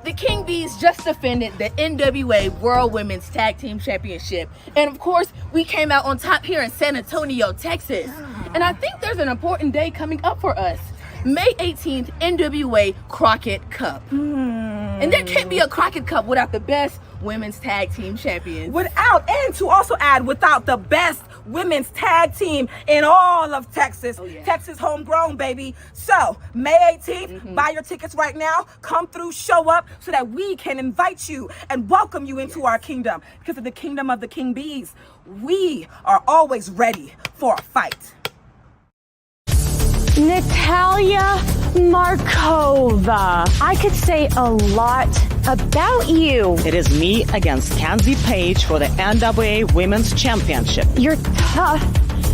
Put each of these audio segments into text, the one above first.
the King Bees just defended the NWA World Women's Tag Team Championship. And of course, we came out on top here in San Antonio, Texas. And I think there's an important day coming up for us. May 18th, NWA Crockett Cup. And there can't be a Crockett Cup without the best women's tag team champions. And to also add, without the best women's tag team in all of Texas. Oh, yeah. Texas homegrown, baby. So, May 18th, buy your tickets right now. Come through, show up, so that we can invite you and welcome you into our kingdom. Because of the kingdom of the King Bees, we are always ready for a fight. Natalia Markova. I could say a lot about you. It is me against Kenzie Page for the NWA Women's Championship. You're tough.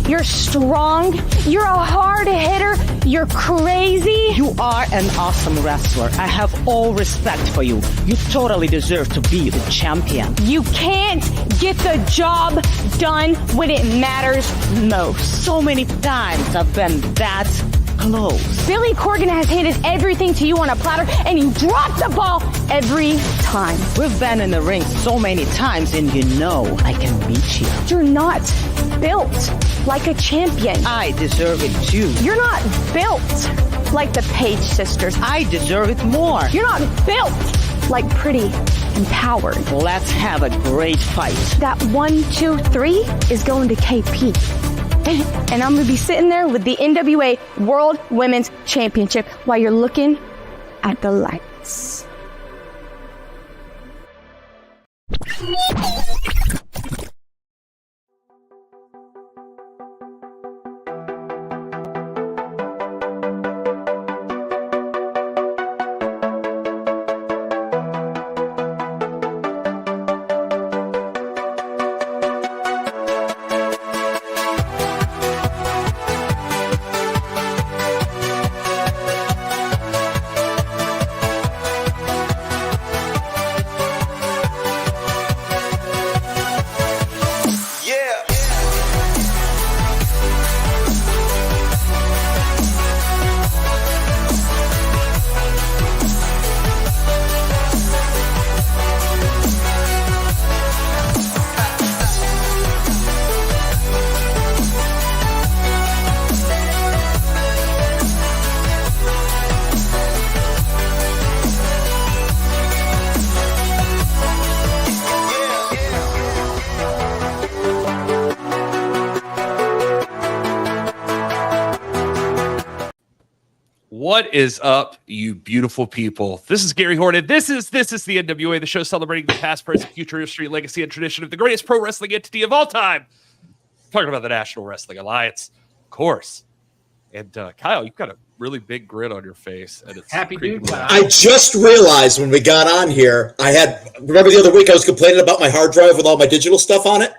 You're strong. You're a hard hitter. You're crazy. You are an awesome wrestler. I have all respect for you. You totally deserve to be the champion. You can't get the job done when it matters most. So many times I've been that close. Billy Corgan has handed everything to you on a platter, and you drop the ball every time. We've been in the ring so many times, and you know I can beat you. You're not built like a champion. I deserve it too. You're not built like the Page sisters. I deserve it more. You're not built like Pretty and Powered. Let's have a great fight. That 1, 2, 3 is going to KP. And I'm going to be sitting there with the NWA World Women's Championship while you're looking at the lights. What is up, you beautiful people? This is Gary Horne. This is the NWA, the show celebrating the past, present, future, history, legacy, and tradition of the greatest pro wrestling entity of all time. Talking about the National Wrestling Alliance, of course. And Kyle, you've got a really big grin on your face, and it's happy dude. I just realized when we got on here, remember the other week I was complaining about my hard drive with all my digital stuff on it?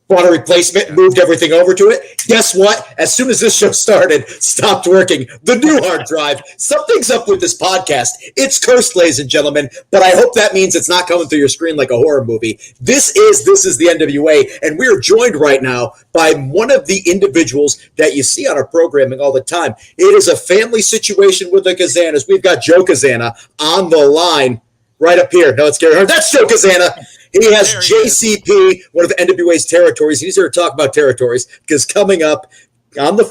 Bought a replacement, moved everything over to it. Guess what? As soon as this show started, stopped working. The new hard drive. Something's up with this podcast. It's cursed, ladies and gentlemen, but I hope that means it's not coming through your screen like a horror movie. This is the NWA, and we are joined right now by one of the individuals that you see on our programming all the time. It is a family situation with the CAZANAs. We've got Joe CAZANA on the line right up here. No, it's Gary Horne. That's Joe CAZANA. He has JCP, one of the NWA's territories. He's here to talk about territories because coming up on the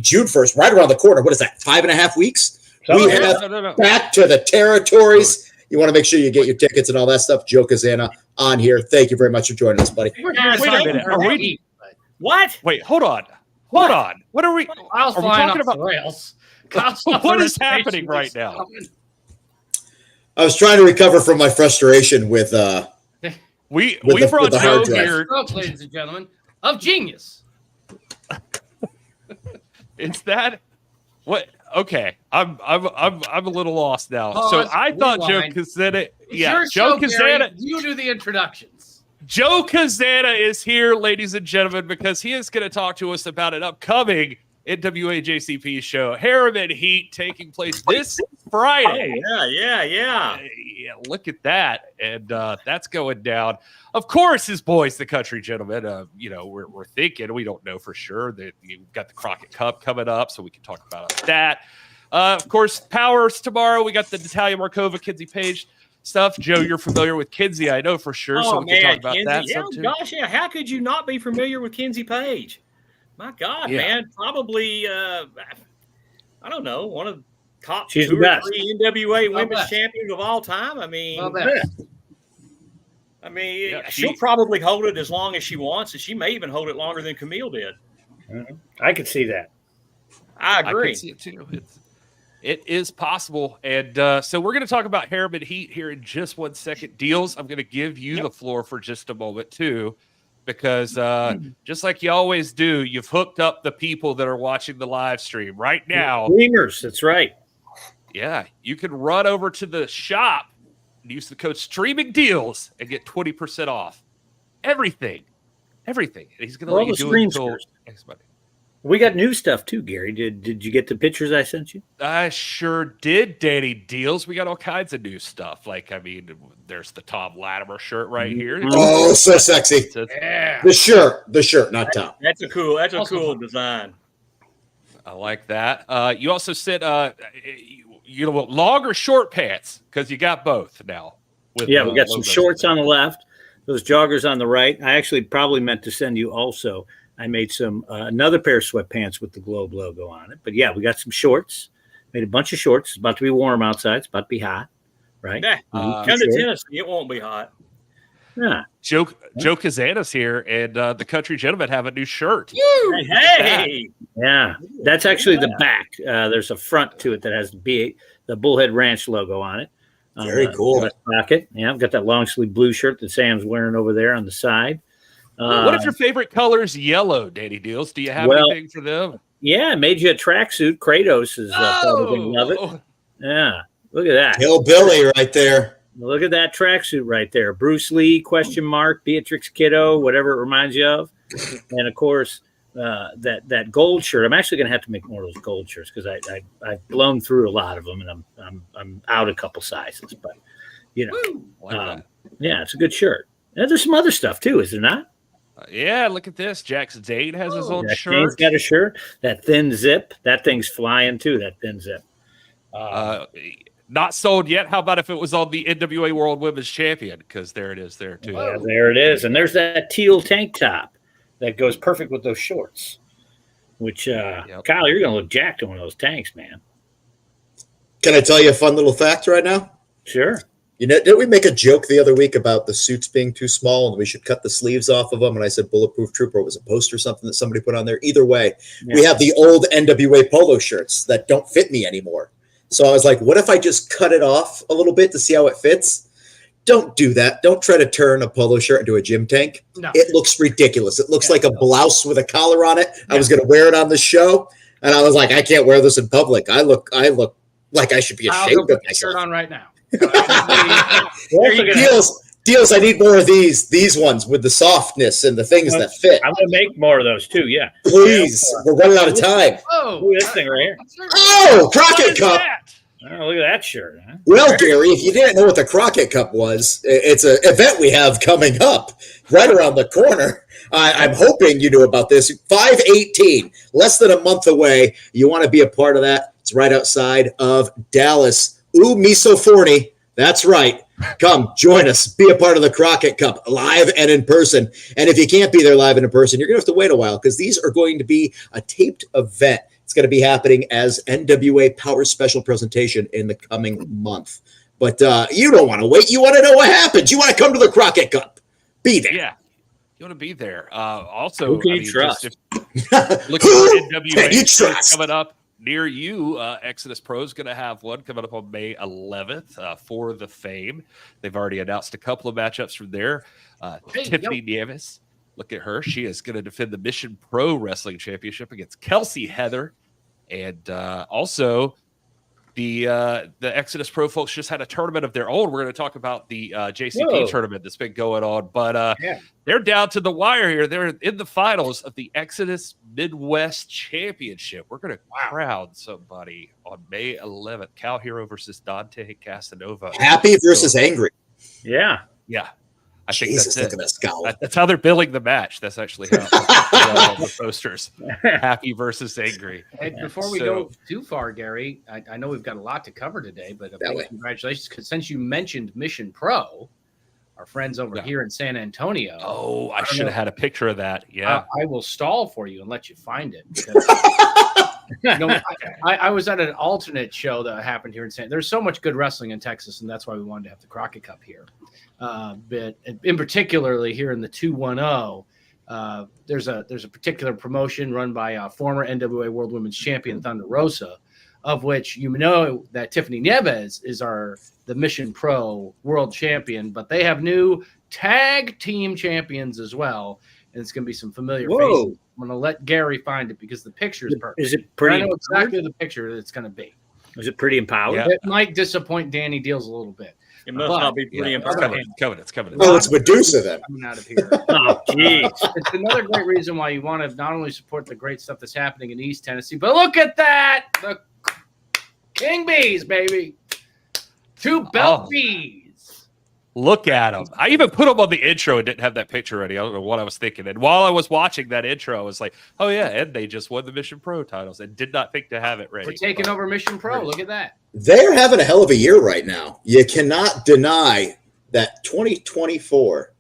June 1st, right around the corner. What is that, 5.5 weeks? We have back to the territories. You want to make sure you get your tickets and all that stuff. Joe CAZANA on here. Thank you very much for joining us, buddy. Wait a minute. Are we? What? Wait, hold on. Hold on. What are we? I was flying off the rails. What is happening right now? I was trying to recover from my frustration with we brought Joe here, ladies and gentlemen, of genius. Is that what? Okay, I'm a little lost now. So I thought Joe CAZANA. Yeah, Joe CAZANA. You do the introductions. Joe CAZANA is here, ladies and gentlemen, because he is going to talk to us about an upcoming NWA JCP show, Harriman Heat, taking place this Friday. Yeah. Look at that. And that's going down. Of course, his boys, the Country Gentlemen, we're thinking, we don't know for sure that you've got the Crockett Cup coming up, so we can talk about that. Of course, Powers tomorrow. We got the Natalia Markova, Kinsey Page stuff. Joe, you're familiar with Kinsey, I know for sure. So we can talk about that. Yeah, gosh, yeah. How could you not be familiar with Kinsey Page? My God, man. Probably, I don't know, one of the top She's 2 the or best. 3 NWA women's champions of all time. I mean, she'll probably hold it as long as she wants, and she may even hold it longer than Camille did. I could see that. I agree. I can see it too. It is possible. And so we're going to talk about Harriman Heat here in just 1 second. Dealz, I'm going to give you the floor for just a moment too, because just like you always do, you've hooked up the people that are watching the live stream right now. Streamers, that's right. Yeah, you can run over to the shop and use the code Streaming Dealz and get 20% off everything. And he's going to let you do it until next Monday. We got new stuff too, Gary. Did you get the pictures I sent you? I sure did, Danny Dealz. We got all kinds of new stuff. Like, I mean, there's the Tom Latimer shirt right here. Oh, so sexy. Yeah. The shirt, not Tom. That's a cool design. I like that. You also said, long or short pants, because you got both now. We got some shorts on the left, those joggers on the right. I actually probably meant to send you also. I made some another pair of sweatpants with the Globe logo on it. But yeah, we got some shorts. Made a bunch of shorts. It's about to be warm outside. It's about to be hot, right? Come to Tennessee, it won't be hot. Yeah. Joe CAZANA's here, and the Country Gentlemen have a new shirt. Hey! Yeah, that's actually the back. There's a front to it that has the Bullhead Ranch logo on it. Very cool. Pocket. Yeah, I've got that long sleeve blue shirt that Sam's wearing over there on the side. What if your favorite color is yellow, Danny Dealz? Do you have anything for them? Yeah, made you a tracksuit. Kratos is probably going to love it. Yeah, look at that. Hillbilly right there. Look at that tracksuit right there. Bruce Lee, ? Beatrix Kiddo, whatever it reminds you of. And, of course, that gold shirt. I'm actually going to have to make more of those gold shirts because I've blown through a lot of them, and I'm out a couple sizes. But, yeah, it's a good shirt. And there's some other stuff, too, is there not? Yeah, look at this. Jackson Dane has his own shirt. Dane's got a shirt. That thin zip. That thing's flying, too, that thin zip. Not sold yet. How about if it was on the NWA World Women's Champion? Because there it is there, too. Yeah, there it is. And there's that teal tank top that goes perfect with those shorts, which, Kyle, you're going to look jacked in one of those tanks, man. Can I tell you a fun little fact right now? Sure. Didn't we make a joke the other week about the suits being too small and we should cut the sleeves off of them? And I said Bulletproof Trooper was a poster or something that somebody put on there. Either way, we have the old NWA polo shirts that don't fit me anymore. So I was like, what if I just cut it off a little bit to see how it fits? Don't do that. Don't try to turn a polo shirt into a gym tank. No. It looks ridiculous. It looks like a blouse with a collar on it. Yeah. I was going to wear it on the show, and I was like, I can't wear this in public. I look like I should be ashamed of myself. Shirt on right now. Dealz, I need more of these ones with the softness and the things that fit. I'm gonna make more of those too. Yeah, please. We're running out of time. Oh, this thing right here. Oh, Crockett Cup. Oh, look at that shirt. Huh? Well, Gary, if you didn't know what the Crockett Cup was, it's an event we have coming up right around the corner. I'm hoping you knew about this. 5/18, less than a month away. You want to be a part of that? It's right outside of Dallas. Ooh, miso 40. That's right. Come join us. Be a part of the Crockett Cup, live and in person. And if you can't be there live and in person, you're going to have to wait a while because these are going to be a taped event. It's going to be happening as NWA Power special presentation in the coming month. But you don't want to wait. You want to know what happens. You want to come to the Crockett Cup. Be there. Yeah. You want to be there. Also, who can you trust? Look at NWA coming up near you. Exodus Pro is going to have one coming up on May 11th for the Fame. They've already announced a couple of matchups from there. Tiffany Nieves, look at her. She is going to defend the Mission Pro Wrestling Championship against Kelsey Heather. And also the Exodus Pro folks just had a tournament of their own. We're going to talk about the JCP tournament that's been going on. But they're down to the wire here. They're in the finals of the Exodus Midwest Championship. We're going to crown somebody on May 11th. Cal Hero versus Dante Casanova. Happy versus angry. Yeah. Yeah. I think Jesus, that's look at that scowl. That's how they're billing the match. That's actually how the posters. Happy versus angry. Hey, before we go too far, Gary, I know we've got a lot to cover today, but a big congratulations, because since you mentioned Mission Pro, our friends over here in San Antonio. Oh, I should have had a picture of that. Yeah. I will stall for you and let you find it. I was at an alternate show that happened here in San. There's so much good wrestling in Texas, and that's why we wanted to have the Crockett Cup here. But in particularly here in the 210, there's a particular promotion run by former NWA World Women's Champion Thunder Rosa, of which you know that Tiffany Nieves is the Mission Pro World Champion, but they have new tag team champions as well, and it's going to be some familiar faces. I'm going to let Gary find it because the picture is perfect. Is it pretty? I know exactly the picture it's going to be. Is it pretty empowered? Yeah. It might disappoint Danny Dealz a little bit. It must not be pretty empowered. It's coming. Oh, it's Medusa then. Coming out of here. Oh, jeez. It's another great reason why you want to not only support the great stuff that's happening in East Tennessee, but look at that. The King Bees, baby. 2 belt bees. Look at them. I even put them on the intro and didn't have that picture ready. I don't know what I was thinking. And while I was watching that intro, I was like, oh, yeah, and they just won the Mission Pro titles and did not think to have it ready. We're taking over Mission Pro. Look at that. They're having a hell of a year right now. You cannot deny that 2024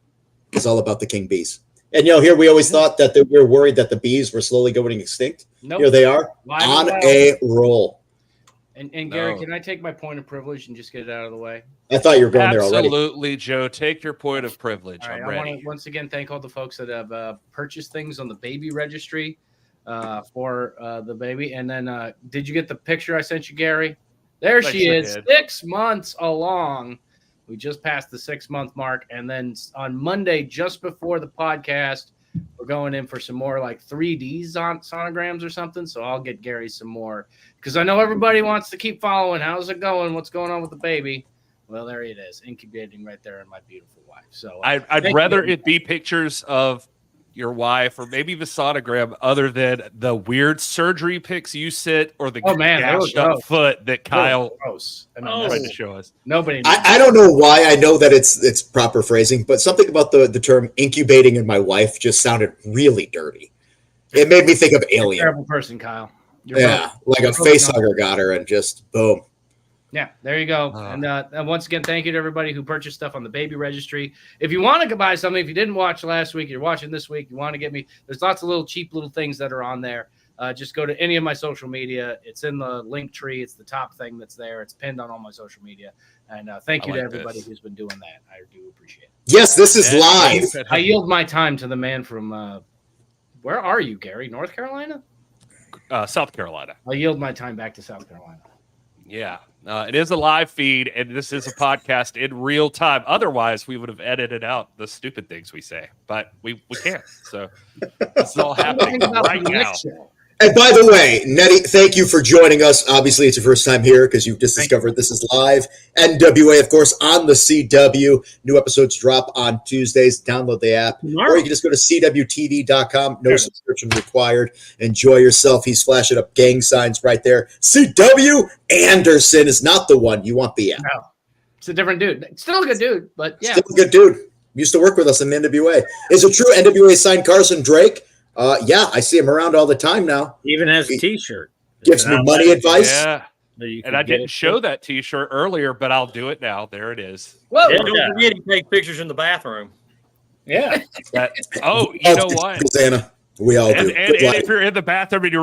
is all about the King Bees. And, here we always thought that we were worried that the bees were slowly going extinct. Nope. Here they are on a roll. And Gary, can I take my point of privilege and just get it out of the way? I thought you were going there already. Absolutely, Joe. Take your point of privilege. All right, I'm ready. I want to once again thank all the folks that have purchased things on the baby registry for the baby. And then did you get the picture I sent you, Gary? There she is, 6 months along. We just passed the 6-month mark. And then on Monday, just before the podcast, we're going in for some more like 3D sonograms or something. So I'll get Gary some more because I know everybody wants to keep following. How's it going? What's going on with the baby? Well, there it is, incubating right there in my beautiful wife. So I'd rather it be pictures of your wife or maybe the sonogram other than the weird surgery pics you sent or the gashed up foot that Kyle tried to show us. Nobody. I don't know why. I know that it's proper phrasing, but something about the term incubating in my wife just sounded really dirty. It made me think of Alien. You're a terrible person, Kyle. Like a face hugger got her and just boom. Yeah, there you go. And once again, thank you to everybody who purchased stuff on the baby registry. If you want to buy something, if you didn't watch last week, you're watching this week, you want to get me, there's lots of cheap little things that are on there. Just go to any of my social media. It's in the link tree. It's the top thing that's there. It's pinned on all my social media. And thank you to everybody who's been doing that. I do appreciate it. Yes, this is live. I yield my time to the man from, where are you, Gary? North Carolina? South Carolina. I yield my time back to South Carolina. Yeah. It is a live feed, and this is a podcast in real time. Otherwise, we would have edited out the stupid things we say, but we can't. So it's all happening right now. And by the way, Nettie, thank you for joining us. Obviously, it's your first time here because you've just discovered this is live. NWA, of course, on the CW. New episodes drop on Tuesdays. Download the app. Or you can just go to CWTV.com. No subscription required. Enjoy yourself. He's flashing up gang signs right there. CW Anderson is not the one. You want the app. No, it's a different dude. Still a good dude, but yeah. Still a good dude. Used to work with us in the NWA. Is it true NWA signed Carson Drake? Yeah, I see him around all the time now. He even has a T-shirt. Gives me money advice. Yeah. And I didn't show that T-shirt earlier, but I'll do it now. There it is. Whoa! Yeah. Don't forget he takes pictures in the bathroom. Yeah. You know what? CAZANA. We all do. And if you're in the bathroom and you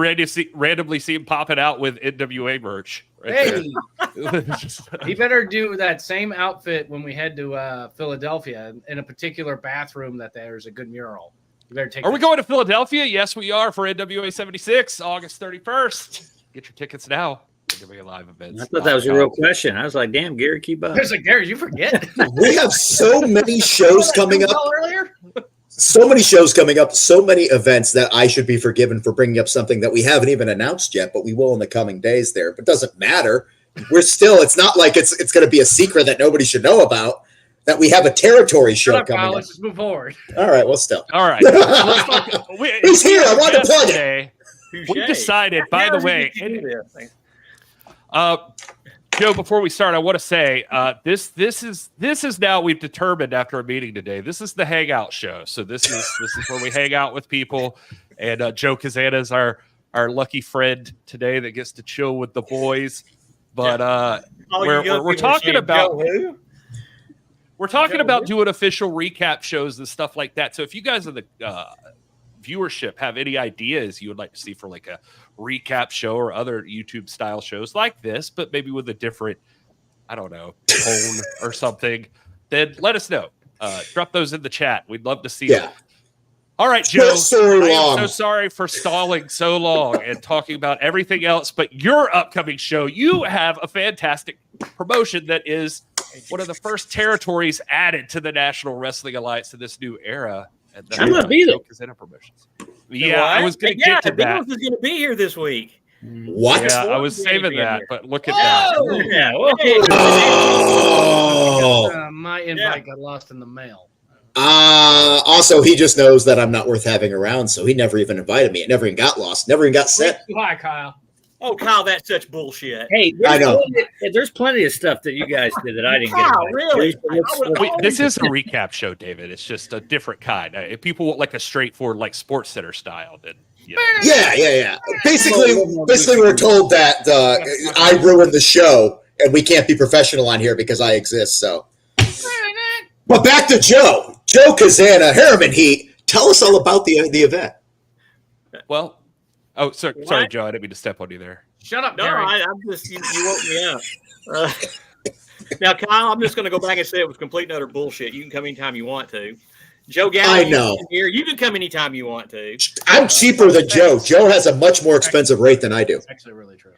randomly see him popping out with NWA merch. Right he better do that same outfit when we head to Philadelphia in a particular bathroom that there's a good mural. Are we going to Philadelphia? Yes, we are for NWA 76, August 31st. Get your tickets now. NWA live events. I thought that was a real question. I was like, damn, Gary, keep up. I was like, Gary, you forget. We have so many shows coming up. So many shows coming up, so many events that I should be forgiven for bringing up something that we haven't even announced yet, but we will in the coming days there. But it doesn't matter. It's not like it's going to be a secret that nobody should know about. That we have a territory show coming up. Let's just move forward. All right, well, still. All right. He's here. I want to plug it. We decided, by the way, Joe, before we start, I want to say this is now, we've determined after a meeting today, this is the hangout show. So this is where we hang out with people, and Joe CAZANA is our lucky friend today that gets to chill with the boys. But we're talking about doing official recap shows and stuff like that. So if you guys in the viewership have any ideas you would like to see for like a recap show or other YouTube style shows like this, but maybe with a different, I don't know, tone or something, then let us know. Drop those in the chat. We'd love to see them. All right, Joe. I'm so sorry for stalling so long and talking about everything else, but your upcoming show, you have a fantastic promotion that is one of the first territories added to the National Wrestling Alliance in this new era. I'm going to be there. Promotions. Yeah, I was going to get to that. Dealz is going to be here this week. What? Yeah, I was saving that, but look at that. Yeah. My invite got lost in the mail. Also, he just knows that I'm not worth having around, so he never even invited me. It never even got lost. Never even got sent. Hi, Kyle. Oh, Kyle, that's such bullshit. Hey, I know. There's plenty of stuff that you guys did that I didn't Kyle, get. really? This is a recap show, David. It's just a different kind. If people want like a straightforward, like Sports Center style, then yeah. Basically, we're told that I ruined the show, and we can't be professional on here because I exist. So, but back to Joe CAZANA, Harriman Heat. Tell us all about the event. Well. Oh, sorry, Joe. I didn't mean to step on you there. Shut up, No, Gary. I'm just, you woke me up. Now, Kyle, I'm just going to go back and say it was complete and utter bullshit. You can come anytime you want to. Joe Galli, I know. Here, you can come anytime you want to. I'm cheaper than Joe. Joe has a much more expensive rate than I do. That's actually really true.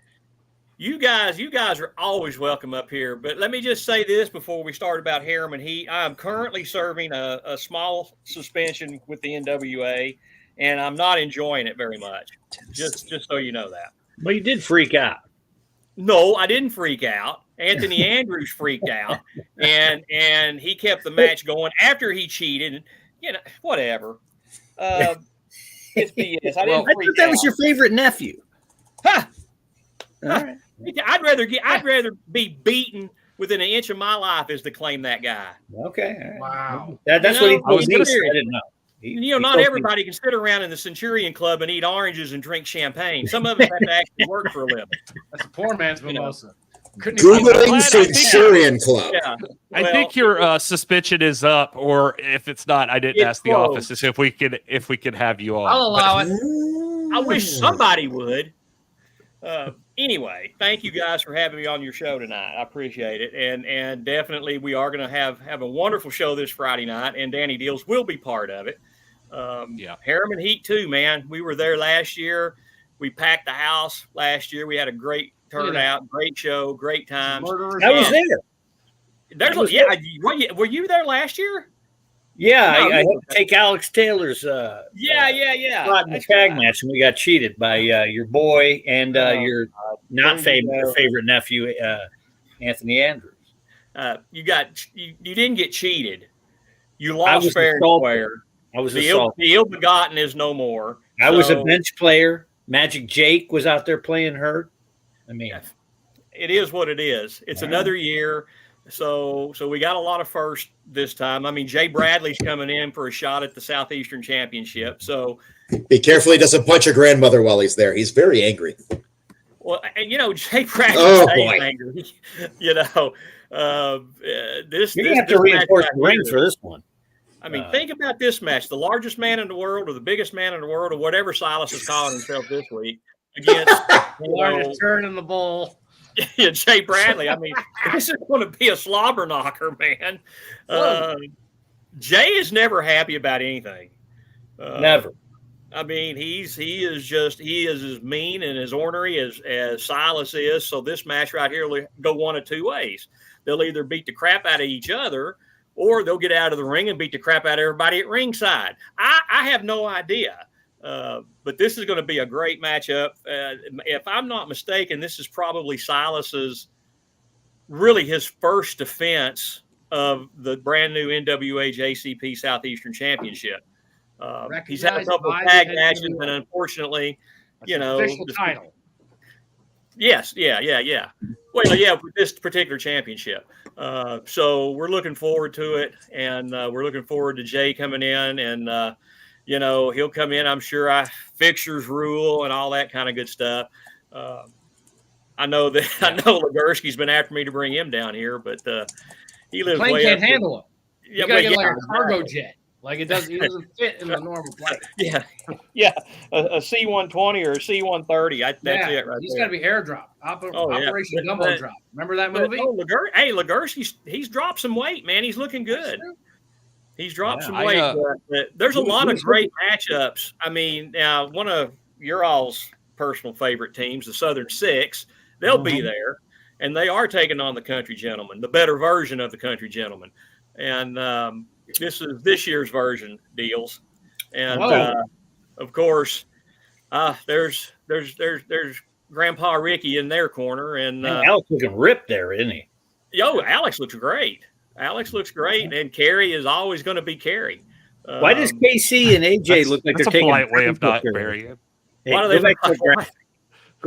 You guys are always welcome up here. But let me just say this before we start about Harriman Heat. I am currently serving a small suspension with the NWA, and I'm not enjoying it very much. Just so you know that. Well, you did freak out. No, I didn't freak out. Anthony Andrews freaked out, and he kept the match going after he cheated. And, whatever. It's BS. I thought that was your favorite nephew. Ha! All right. I'd rather be beaten within an inch of my life as to claim that guy. Okay. All right. Wow. That's what he told me. I didn't know. Not everybody can sit around in the Centurion Club and eat oranges and drink champagne. Some of us have to actually work for a living. That's a poor man's mimosa. Googling Centurion Club. Yeah. I think your suspension is up, or if it's not, I didn't ask the office if we could have you on. I'll allow it. I wish somebody would. Anyway, thank you guys for having me on your show tonight. I appreciate it, and definitely we are going to have a wonderful show this Friday night, and Danny Dealz will be part of it. Harriman Heat too, man. We were there last year. We packed the house last year. We had a great turnout, great show, great times. I was there. Were you there last year? Yeah, I had to take Alex Taylor's yeah. tag match, and we got cheated by your boy and your favorite nephew, Anthony Andrews. You didn't get cheated. You lost fair and square. I was the ill-begotten is no more. I was a bench player. Magic Jake was out there playing hurt. I mean, it is what it is. It's another year. So we got a lot of firsts this time. I mean, Jay Bradley's coming in for a shot at the Southeastern Championship. So be careful he doesn's punch your grandmother while he's there. He's very angry. Well, and Jay Bradley's angry. You're gonna have to reinforce the ring for this one. I mean, think about this match: the largest man in the world, or the biggest man in the world, or whatever Silas is calling himself this week, against largest turn in the bowl. Yeah, Jay Bradley. I mean, this is going to be a slobber knocker, man. Jay is never happy about anything. Never. I mean, he is as mean and as ornery as Silas is. So this match right here will go one of two ways. They'll either beat the crap out of each other, or they'll get out of the ring and beat the crap out of everybody at ringside. I have no idea. But this is going to be a great matchup. If I'm not mistaken, this is probably Silas's his first defense of the brand new NWA JCP Southeastern Championship. He's had a couple of tag matches, and unfortunately, official title. Yes, yeah. Well, yeah, with this particular championship. So we're looking forward to it, and we're looking forward to Jay coming in, and he'll come in. I'm sure fixtures rule and all that kind of good stuff. I know Legursky's been after me to bring him down here, but he lives plane way can't up handle it. Yeah, You gotta get like a cargo jet. Like it doesn't fit in the normal plane. Yeah, a C-120 or a C-130. That's it right He's there. got to be airdrop. Operation Gumbo Drop. Remember that movie? Legursky, he's dropped some weight, man. He's looking good. He's dropped some weight. But there's a lot of great matchups. I mean, now one of your all's personal favorite teams, the Southern Six, they'll be there, and they are taking on the Country Gentlemen, the better version of the Country Gentlemen, and this is this year's version, Dealz, and of course, there's Grandpa Ricky in their corner, and Alex looking ripped there, isn't he? Alex looks great. And Carrie is always going to be Carrie. Why does KC and AJ look like they're taking a polite way of not burying it? Hey, go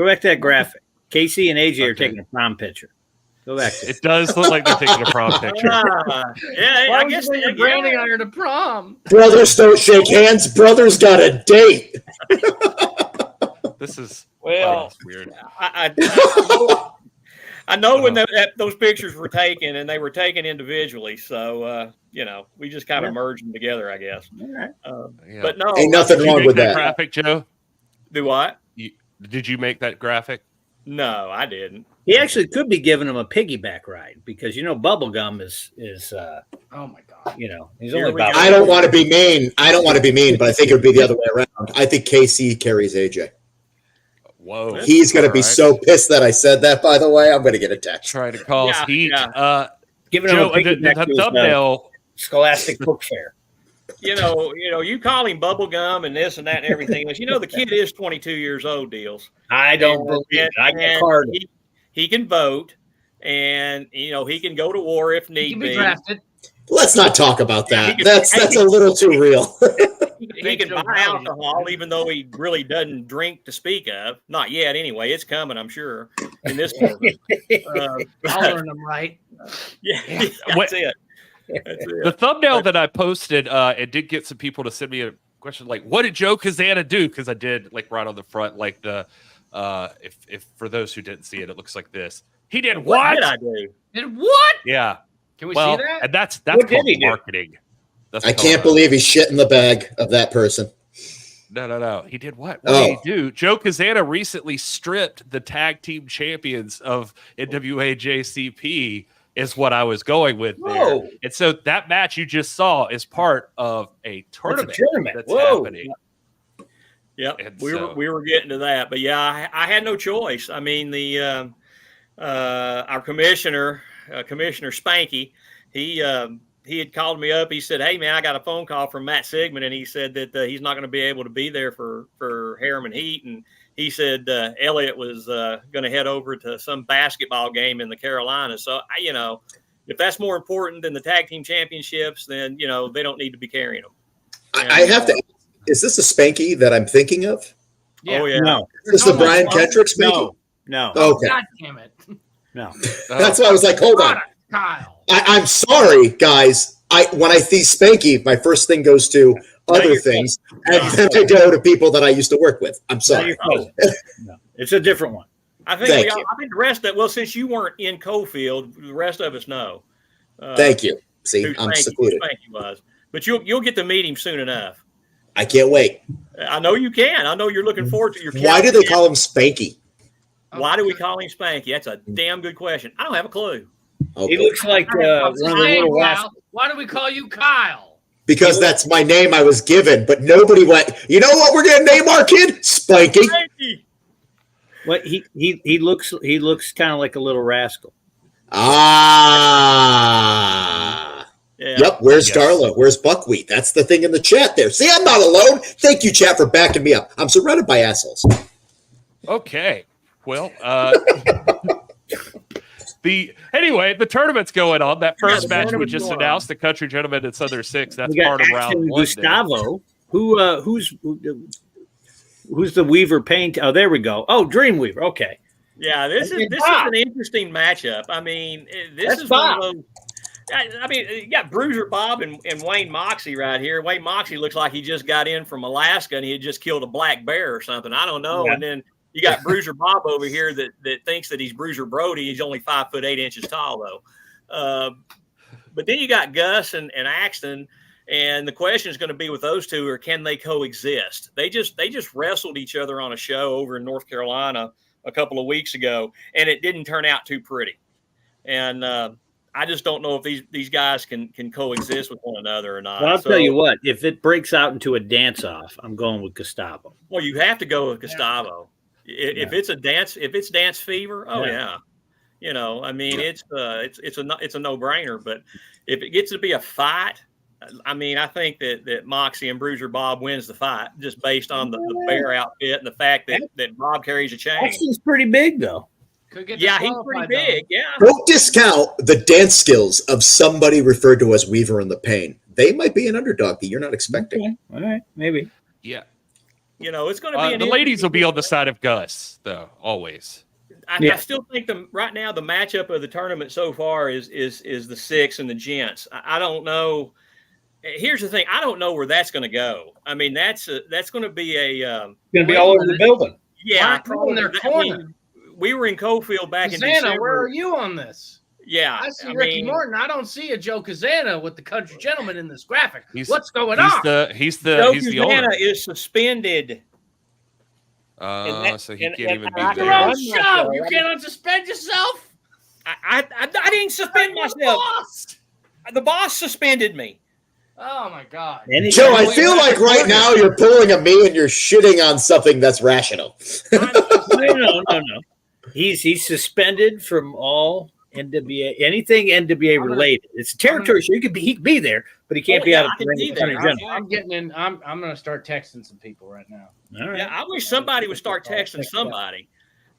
back to that graphic. KC and AJ are taking a prom picture. Go back to it. It does look like they're taking a prom picture. I guess they're branding iron to prom. Brothers don't shake hands. Brothers got a date. This is weird. I know when those pictures were taken, and they were taken individually. So we just kind of merged them together, I guess. All right. But no, ain't nothing wrong with that. Graphic, Joe. Do what? Did you make that graphic? No, I didn't. He actually could be giving him a piggyback ride because bubblegum is oh my god. He's only about. I don't want to be mean. But I think it would be the other way around. I think KC carries AJ. Whoa. He's going to be so pissed that I said that, by the way. I'm going to get a text. Trying to call us heat. Giving him Joe, a piggyback the to his, thumbnail. Scholastic Book Fair. You call him bubblegum and this and that and everything. The kid is 22 years old, Dealz. I don't believe it. I get a card. He can vote, and he can go to war if need He can be drafted. Let's not talk about that. That's a little too real. He can buy alcohol, even though he really doesn't drink to speak of. Not yet, anyway. It's coming, I'm sure, in this movie. I'll learn them right. That's it. The thumbnail that I posted, it did get some people to send me a question like, "What did Joe CAZANA do?" Because I did right on the front, like the if for those who didn't see it, it looks like this. He did what? What did I do? Did what? Yeah. Can we see that? And that's called marketing. I can't believe he's shit in the bag of that person. No. He did what? What did he do? Joe CAZANA recently stripped the tag team champions of NWA JCP. Is what I was going with there. And so that match you just saw is part of a tournament that's happening. Yep, we were getting to that, but I had no choice. I mean, the our commissioner, Commissioner Spanky, he had called me up. He said, "Hey man, I got a phone call from Matt Sigmund, and he said that he's not going to be able to be there for Harriman Heat, and he said Elliot was going to head over to some basketball game in the Carolinas. So, if that's more important than the tag team championships, then, they don't need to be carrying them." I have to. Is this a Spanky that I'm thinking of? Yeah. Oh, yeah. No. Is this the Brian Kendrick Spanky? No. Okay. God damn it. No. That's why I was like, hold on. Kyle. I'm sorry, guys. When I see Spanky, my first thing goes to other things, and then I go to people that I used to work with. I'm sorry. No, it's a different one. I think the rest of since you weren't in Cofield, the rest of us know. Thank you. See, I'm secluded. Spanky was, but you'll get to meet him soon enough. I can't wait. I know you can. I know you're looking forward to your. Why do they call him Spanky? Why do we call him Spanky? That's a damn good question. I don't have a clue. Okay. He looks like one of the little rascals. Why do we call you Kyle? Because that's my name I was given, but nobody went, you know what we're going to name our kid? Spanky. Well, he looks kind of like a little rascal. Ah. Yeah. Yep. Where's Darla? Where's Buckwheat? That's the thing in the chat there. See, I'm not alone. Thank you, chat, for backing me up. I'm surrounded by assholes. Okay. Well, the tournament's going on. That first match we just announced, the Country Gentlemen and Southern Six. That's part of round one. Gustavo, who's the Weaver paint? Oh, there we go. Oh, Dreamweaver. Okay. Yeah, this is an interesting matchup. I mean, this is one of those. I mean, you got Bruiser Bob and Wayne Moxie right here. Wayne Moxie looks like he just got in from Alaska and he had just killed a black bear or something. I don't know. Yeah. And then you got Bruiser Bob over here that thinks that he's Bruiser Brody. He's only 5'8" tall, though. But then you got Gus and Axton. And the question is going to be with those two, or can they coexist? They just wrestled each other on a show over in North Carolina a couple of weeks ago, and it didn't turn out too pretty. And I just don't know if these guys can coexist with one another or not. Well, I'll tell you what, if it breaks out into a dance-off, I'm going with Gustavo. Well, you have to go with Gustavo. Yeah. If it's dance fever, yeah. You know, I mean, it's a no-brainer. But if it gets to be a fight, I mean, I think that Moxie and Bruiser Bob wins the fight just based on the bear outfit and the fact that Bob carries a chain. Axton's pretty big, though. Yeah, he's pretty big. Yeah. Don't discount the dance skills of somebody referred to as Weaver in the Pain. They might be an underdog that you're not expecting. Okay. All right, maybe. Yeah. You know, it's going to be the ladies will be on the side of Gus, though, always. I still think right now the matchup of the tournament so far is the six and the gents. I don't know. Here's the thing. I don't know where that's going to go. I mean, that's going to be going to be all over the building. Yeah, probably in their corner. We were in Cofield back in CAZANA, December. where are you on this? Yeah, I see Ricky Morton. I don't see a Joe CAZANA with the country gentleman in this graphic. What's going on? He's the owner. CAZANA is suspended. So he can't even be there. there. You can't unsuspend yourself. I didn't suspend myself. The boss suspended me. Oh my God, Joe! I feel like right now you're pulling a me and you're shitting on something that's rational. No. He's suspended from all NWA, anything NWA related. It's a territory, so he could be there, but he can't be out of the ring. I'm getting in. I'm going to start texting some people right now. All right. Yeah, I wish somebody would start texting somebody.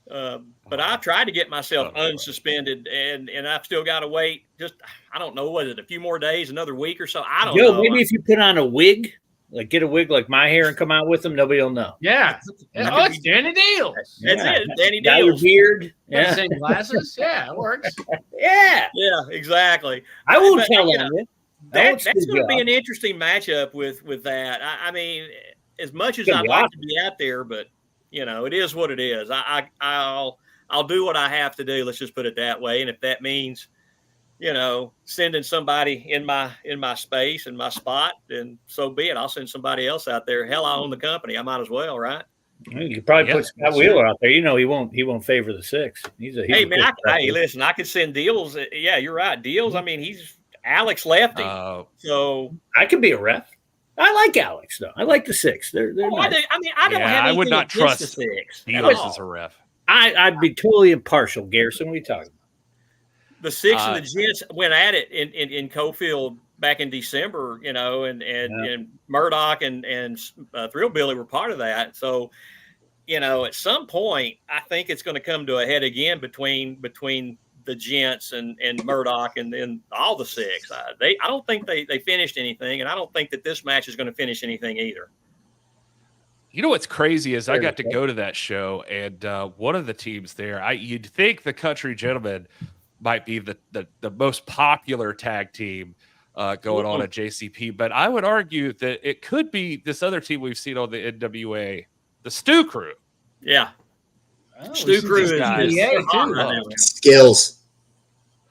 But I tried to get myself unsuspended, and I've still got to wait. Just I don't know, was it a few more days, another week or so? I don't know. Maybe if you put on a wig. Like get a wig like my hair and come out with them, nobody will know. Yeah. It's Danny Dealz. That's it. Danny Dealz. Dealz. Beard. Yeah. Same glasses. Yeah, it works. Yeah, exactly. I won't tell you. That's going to be an interesting matchup with that. I mean, as much as I'd like to be out there, but you know, it is what it is. I'll do what I have to do. Let's just put it that way. And if that means, you know, sending somebody in my space and my spot, then so be it. I'll send somebody else out there. Hell, I own the company. I might as well, right? You could probably put Scott Wheeler out there. You know, he won't favor the six. Hey, man, listen, I could send Dealz. Yeah, you're right. Dealz. I mean, he's Alex lefty. So I could be a ref. I like Alex though. I like the six. They're nice. I don't have anything I would not trust the six. Dealz as a ref. I'd be totally impartial, Garrison. What are you talking about? The six and the gents went at it in Cofield back in December, you know, and Murdoch and Thrill Billy were part of that. So, you know, at some point, I think it's going to come to a head again between the gents and Murdoch and then all the six. I don't think they finished anything, and I don't think that this match is going to finish anything either. You know what's crazy is I got to go to that show, and one of the teams there, you'd think the Country Gentlemen might be the most popular tag team going on at JCP, but I would argue that it could be this other team we've seen on the NWA, the Stew Crew. Yeah. Oh, Stew Crew is hot right now. Skills.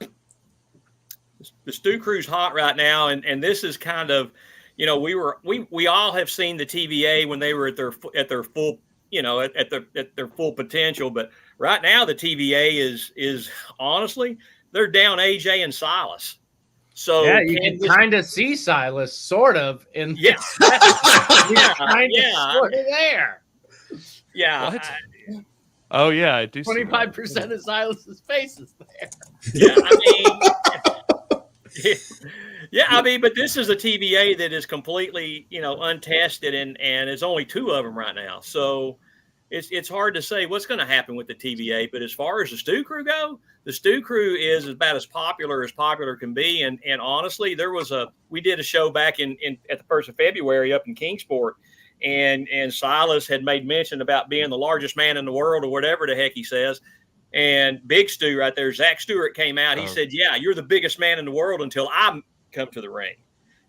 The Stew Crew's hot right now, and this is kind of, you know, we all have seen the TVA when they were at their full, you know, at their full potential, but right now the TVA is honestly, they're down AJ and Silas. So yeah, you can kind of see Silas sort of in sort of there. Yeah. Oh yeah, I do. 25% of Silas's face is there. Yeah, I mean, but this is a TVA that is completely, you know, untested, and there's only two of them right now. So it's hard to say what's going to happen with the TVA. But as far as the Stew Crew go, the Stew Crew is about as popular can be. And honestly, we did a show back at the 1st of February up in Kingsport, and Silas had made mention about being the largest man in the world or whatever the heck he says. And Big Stu right there, Zach Stewart, came out. He said, "Yeah, you're the biggest man in the world until I come to the ring."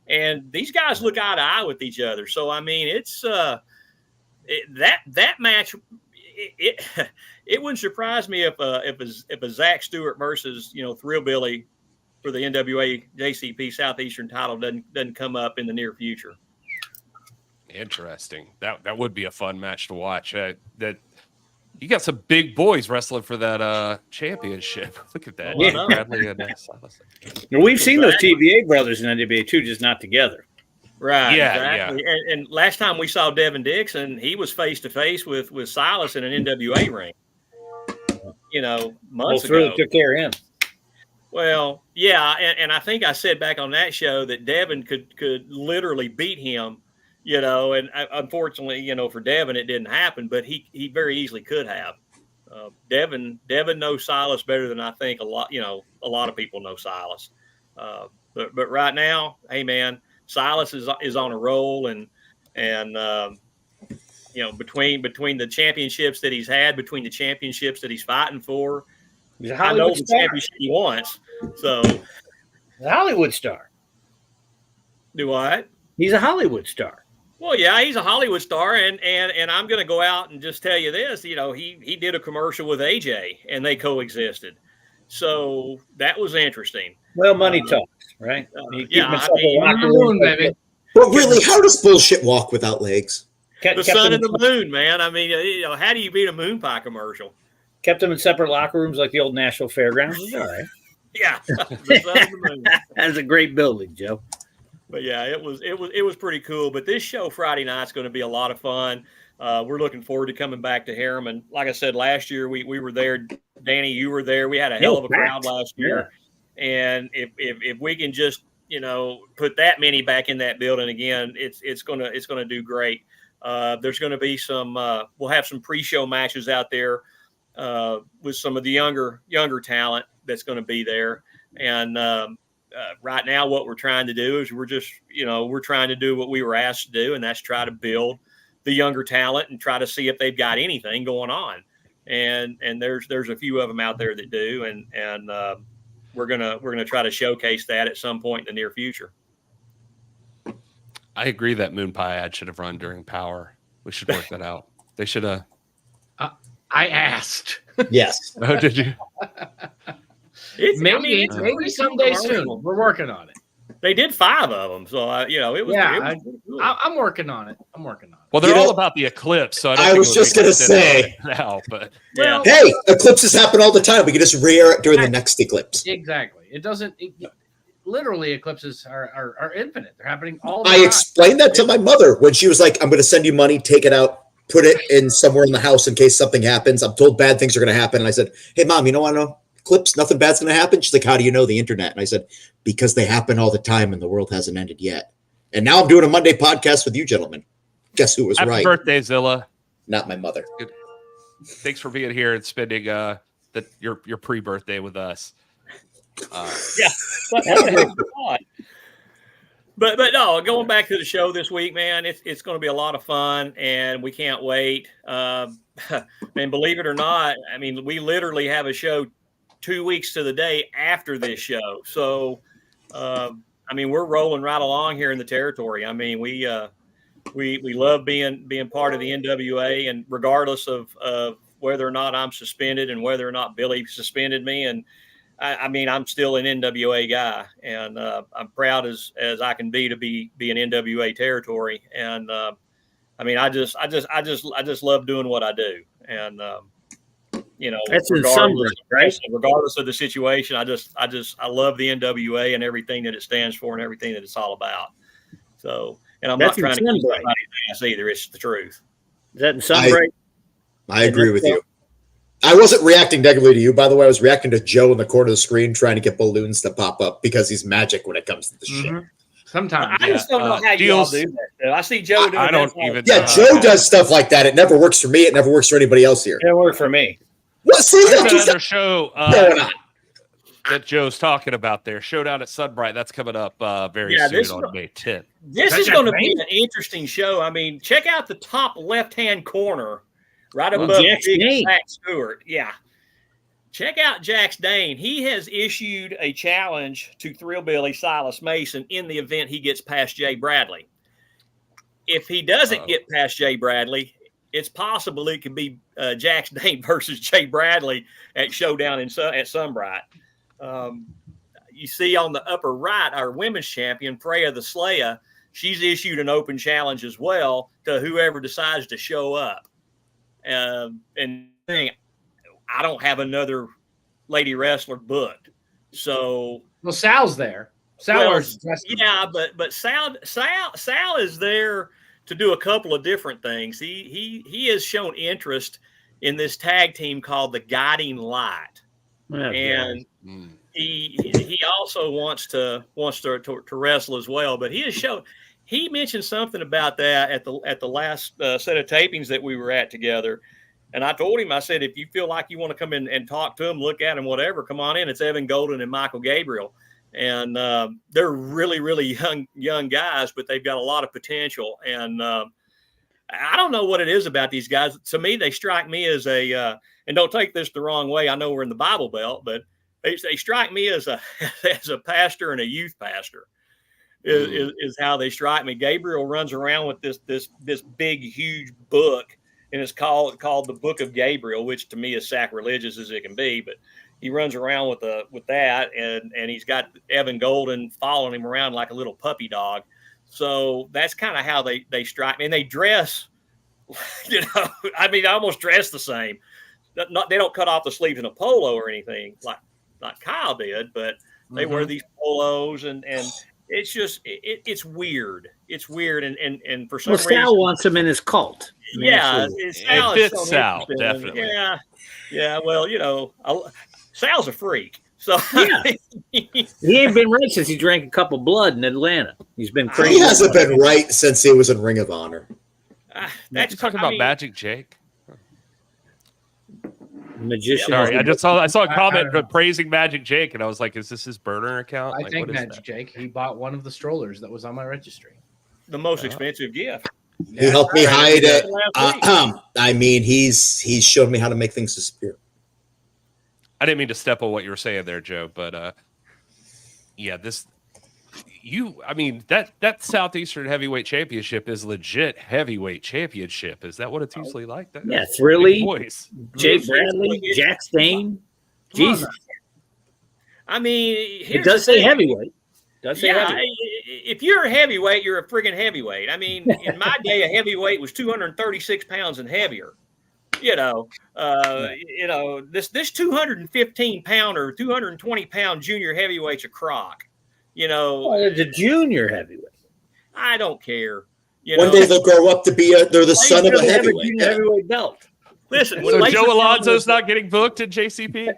And these guys look eye to eye with each other. So I mean, it's that match. It wouldn't surprise me if a Zach Stewart versus Thrill Billy for the NWA JCP Southeastern title doesn't come up in the near future. Interesting. That would be a fun match to watch. That you got some big boys wrestling for that championship. Look at that. Yeah. Bradley and Silas. We've seen those TVA brothers in NWA too, just not together. Right. Yeah, Exactly. And last time we saw Devin Dixon, he was face to face with Silas in an NWA ring. Months ago. Really took care of him. Well, yeah, and I think I said back on that show that Devin could literally beat him, and unfortunately, for Devin it didn't happen, but he very easily could have. Devin knows Silas better than I think a lot of people know Silas. But right now, hey man, Silas is on a roll, and between the championships that he's had, between the championships that he's fighting for, I know the championship he wants. So, the Hollywood star. Do what? He's a Hollywood star. Well, yeah, he's a Hollywood star, and I'm going to go out and just tell you this. He did a commercial with AJ, and they coexisted. So that was interesting. Well, money talks, right? Baby. But really, how does bullshit walk without legs? The sun and the moon, man. I mean, how do you beat a moon pie commercial? Kept them in separate locker rooms like the old National Fairgrounds. It's all right. Yeah, the sun and the moon. That's a great building, Joe. But yeah, it was pretty cool. But this show Friday night's going to be a lot of fun. We're looking forward to coming back to Harriman. Like I said, last year we were there. Danny, you were there. We had a hell of a crowd last year. Yeah. And if we can just put that many back in that building again, it's gonna do great. There's going to be some. We'll have some pre-show matches out there with some of the younger talent that's going to be there. And right now, what we're trying to do is we're trying to do what we were asked to do, and that's try to build the younger talent and try to see if they've got anything going on. And there's a few of them out there that do, and we're gonna try to showcase that at some point in the near future. I agree that Moon Pie ad should have run during Power. We should work that out. They should have. I asked. Yes. Oh, did you? Maybe someday soon. We're working on it. They did 5 of them, so it was. Yeah, cool. I'm working on it. Well, they're all about the eclipse, so I was just gonna say now, but yeah. Hey, eclipses happen all the time. We can just re-air it during the next eclipse. Exactly. It doesn't. Literally, eclipses are infinite. They're happening all the time. I explained that to my mother when she was like, "I'm going to send you money, take it out, put it in somewhere in the house in case something happens. I'm told bad things are going to happen." And I said, "Hey, Mom, you know what? Eclipse, nothing bad's going to happen." She's like, "How do you know the internet?" And I said, "Because they happen all the time, and the world hasn't ended yet." And now I'm doing a Monday podcast with you, gentlemen. Guess who was Happy right? birthday, Zilla. Not my mother. Good. Thanks for being here and spending your pre-birthday with us. But no, going back to the show this week, man, it's going to be a lot of fun, and we can't wait. And believe it or not, I mean, we literally have a show 2 weeks to the day after this show. So, I mean, we're rolling right along here in the territory. I mean, we love being part of the NWA, and regardless of whether or not I'm suspended and whether or not Billy suspended me, and I mean, I'm still an NWA guy, and I'm proud as I can be to be an NWA territory. And I mean, I just love doing what I do, and that's in summary, right? Regardless of the situation, I love the NWA and everything that it stands for and everything that it's all about. So, and I'm not trying to keep somebody's ass either. It's the truth. Is that in summary? I agree with you. I wasn't reacting negatively to you, by the way. I was reacting to Joe in the corner of the screen trying to get balloons to pop up because he's magic when it comes to the shit. Sometimes. I just don't know how you all do that. I see Joe doing I don't even. Yeah, Joe does stuff like that. It never works for me. It never works for anybody else here. It didn't work for me. What? See, There's another show going on. that Joe's talking about there. Showdown at Sunbright. That's coming up very soon on May 10th. This is going to be an interesting show. I mean, check out the top left-hand corner right above Zach Stewart. Yeah. check out Jax Dane. He has issued a challenge to Thrillbilly Silas Mason in the event he gets past Jay Bradley. If he doesn't get past Jay Bradley, it's possible it could be Jax Dane versus Jay Bradley at Showdown at Sunbright. You see on the upper right, our women's champion, Freya the Slaya, she's issued an open challenge as well to whoever decides to show up. And I don't have another lady wrestler booked. So, well, Sal's there. Sal but Sal is there to do a couple of different things. He has shown interest in this tag team called the Guiding Light, and he also wants to wrestle as well. But he mentioned something about that at the last set of tapings that we were at together. And I told him, I said, if you feel like you want to come in and talk to him, look at him, whatever, come on in. It's Evan Golden and Michael Gabriel. And they're really, really young guys, but they've got a lot of potential. And I don't know what it is about these guys. To me, they strike me as and don't take this the wrong way, I know we're in the Bible Belt, but they strike me as a pastor and a youth pastor is how they strike me. Gabriel runs around with this big, huge book, and it's called the Book of Gabriel, which to me is sacrilegious as it can be. But he runs around with that, and he's got Evan Golden following him around like a little puppy dog. So that's kind of how they strike me. And they dress, almost dress the same. They don't cut off the sleeves in a polo or anything like Kyle did, but they wear these polos, and it's just it's weird. It's weird, and for some reason, Sal wants him in his cult. It fits Sal, definitely. Yeah. Well, Sal's a freak. So he ain't been right since he drank a cup of blood in Atlanta. He's been crazy. He hasn't been right since he was in Ring of Honor. That's talking about Magic Jake. Magician. Sorry, I saw a comment praising Magic Jake, and I was like, "Is this his burner account?" I think Magic Jake. He bought one of the strollers that was on my registry. The most expensive gift. He helped me hide it. He's shown me how to make things disappear. I didn't mean to step on what you were saying there, Joe, but that Southeastern Heavyweight Championship is legit heavyweight championship. Is that what it's usually like? Yeah, Thrilly, Jay Bradley, Jax Dane. Jesus. It does say heavyweight. If you're a heavyweight, you're a friggin' heavyweight. In my day, a heavyweight was 236 pounds and heavier. This 215 pound or 220 pound junior heavyweight's a crock. It's a junior heavyweight. I don't care. One day they'll grow up to be they're the son of a heavyweight. Heavyweight belt. Listen, so Joe Alonzo's not getting booked in JCP?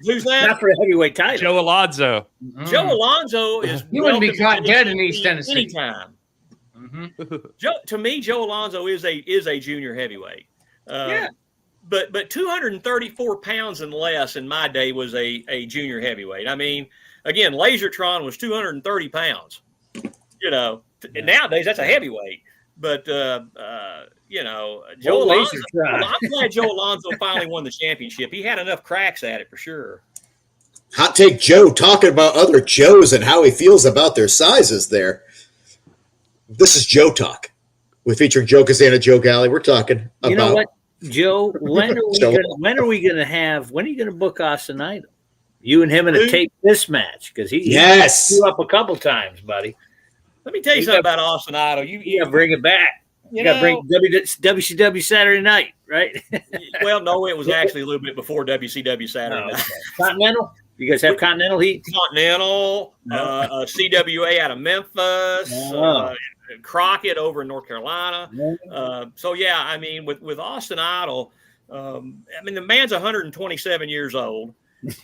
Who's that? Not for a heavyweight title. Joe Alonzo. Joe Alonzo is. He wouldn't be caught dead in East Tennessee anytime. To me, Joe Alonzo is a junior heavyweight. But 234 pounds and less in my day was a junior heavyweight. Again, Lasertron was 230 pounds. Nowadays that's a heavyweight. But Joe Alonzo. I'm glad Joe Alonzo finally won the championship. He had enough cracks at it for sure. Hot Take Joe talking about other Joes and how he feels about their sizes there. This is Joe Talk. We feature Joe CAZANA, Joe Galli. We're talking about. You know what, Joe? When are you going to book Austin Idol? You and him in a tape this match, because he you up a couple times, buddy. Let me tell you something about Austin Idol. You got to bring it back. You got to bring WCW Saturday Night, right? Well, no, it was actually a little bit before WCW Saturday Night. Continental? You guys have Continental heat? Continental, CWA out of Memphis, Crockett over in North Carolina. With Austin Idol, the man's 127 years old.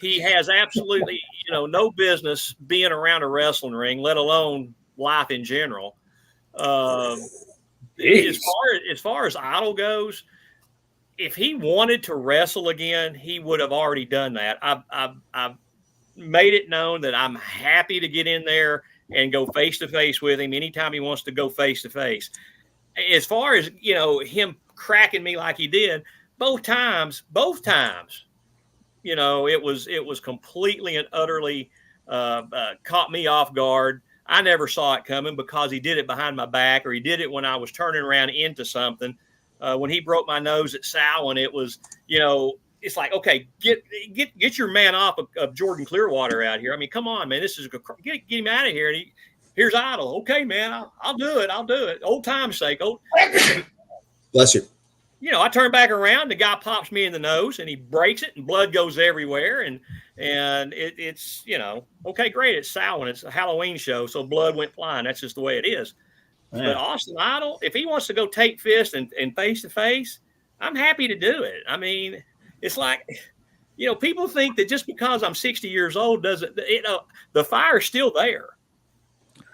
He has absolutely, no business being around a wrestling ring, let alone life in general. As far as Idol goes, if he wanted to wrestle again, he would have already done that. I've made it known that I'm happy to get in there and go face to face with him anytime he wants to go face to face. As far as him cracking me like he did, both times, You know, it was completely and utterly caught me off guard. I never saw it coming because he did it behind my back, or he did it when I was turning around into something. When he broke my nose at Samhain, it was, you know, it's like, okay, get your man off of Jordan Clearwater out here. I mean, come on, man, this is get him out of here. And here's Idol. Okay, man, I'll do it. I'll do it. Old time's sake. Bless you. You know, I turn back around, the guy pops me in the nose, and he breaks it, and blood goes everywhere, and it's, you know, okay, great, it's Samhain, it's a Halloween show, so blood went flying. That's just the way it is. Yeah. But Austin Idol, if he wants to go take fist and face to face, I'm happy to do it. I mean, it's like, you know, people think that just because I'm 60 years old doesn't, you know, the fire's still there.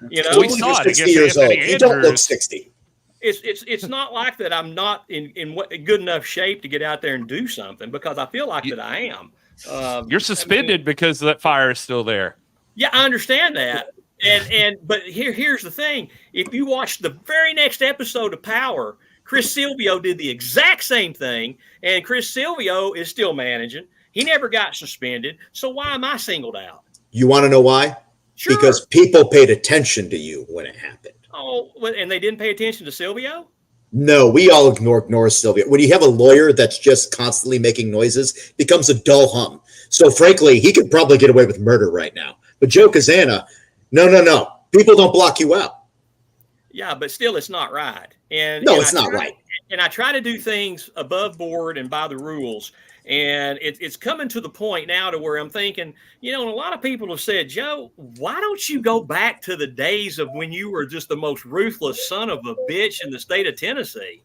You know, we saw 60 years old. You don't look 60. It's not like that I'm not in good enough shape to get out there and do something, because I feel like that I am. You're suspended because that fire is still there. Yeah, I understand that. But here's the thing. If you watch the very next episode of Power, Chris Silvio did the exact same thing, and Chris Silvio is still managing. He never got suspended. So why am I singled out? You want to know why? Sure. Because people paid attention to you when it happened. Oh, and they didn't pay attention to Silvio? No, we all ignore Silvio. When you have a lawyer that's just constantly making noises, it becomes a dull hum. So frankly, he could probably get away with murder right now. But Joe CAZANA, no. People don't block you out. Yeah, but still it's not right. It's not right. And I try to do things above board and by the rules. And it's coming to the point now to where I'm thinking, you know, and a lot of people have said, Joe, why don't you go back to the days of when you were just the most ruthless son of a bitch in the state of Tennessee?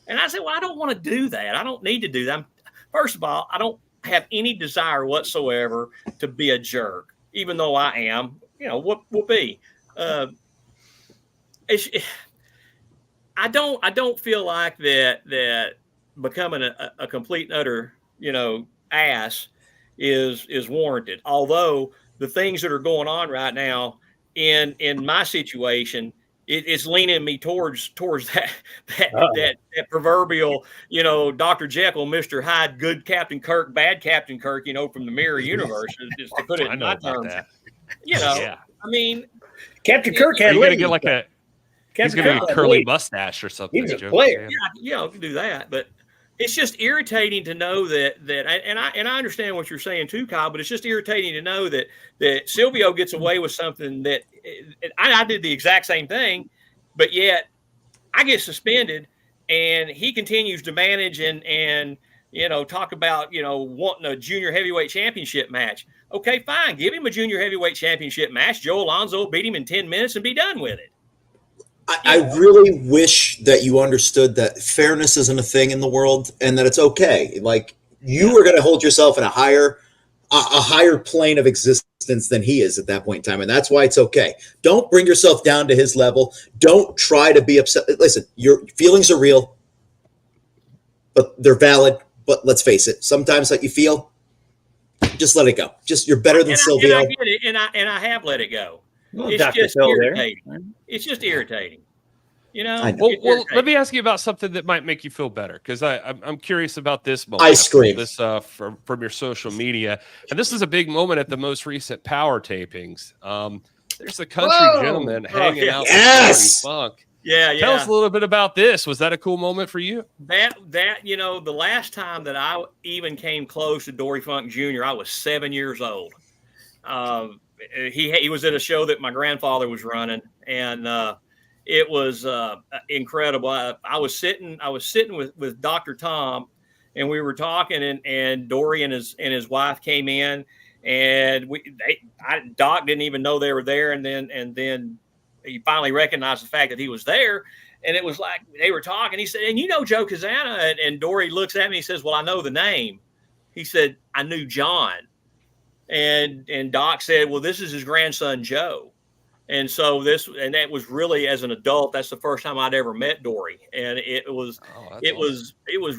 And I said, well, I don't want to do that. I don't need to do that. First of all, I don't have any desire whatsoever to be a jerk, even though I am. You know, what will be? I don't feel like that becoming a complete and utter, you know, ass is warranted. Although the things that are going on right now in my situation, it's leaning me towards that proverbial, you know, Dr. Jekyll, Mr. Hyde, good Captain Kirk, bad Captain Kirk, you know, from the Mirror Universe, just to put it in my terms. You know, yeah. I mean, Captain Kirk had going to get like he's going to get a curly mustache or something. He's a player. Yeah, I can do that, but it's just irritating to know that I understand what you're saying too, Kyle, but it's just irritating to know that Silvio gets away with something that I did the exact same thing, but yet I get suspended and he continues to manage and you know, talk about, you know, wanting a junior heavyweight championship match. Okay, fine. Give him a junior heavyweight championship match. Joe Alonzo beat him in 10 minutes and be done with it. I really wish that you understood that fairness isn't a thing in the world and that it's okay. Like, you are going to hold yourself in a higher plane of existence than he is at that point in time. And that's why it's okay. Don't bring yourself down to his level. Don't try to be upset. Listen, your feelings are real, but they're valid. But let's face it, sometimes that you feel, just let it go. Just, you're better than Silvio. I get it, and I have let it go. It's just irritating. It's just irritating. You know. Well, let me ask you about something that might make you feel better, because I'm curious about this moment. Ice cream. This from your social media, and this is a big moment at the most recent Power tapings. There's a country gentleman hanging out with Funk. Yeah. Tell us a little bit about this. Was that a cool moment for you? That you know, the last time that I even came close to Dory Funk Jr., I was 7 years old. He was at a show that my grandfather was running, and it was incredible. I was sitting with Dr. Tom, and we were talking, and Dory and his wife came in, and Doc didn't even know they were there, and then he finally recognized the fact that he was there, and it was like they were talking. He said, "And you know Joe CAZANA?" And Dory looks at me. He says, "Well, I know the name." He said, "I knew John." And Doc said, "Well, this is his grandson Joe." And so that was really, as an adult, that's the first time I'd ever met Dory, and it was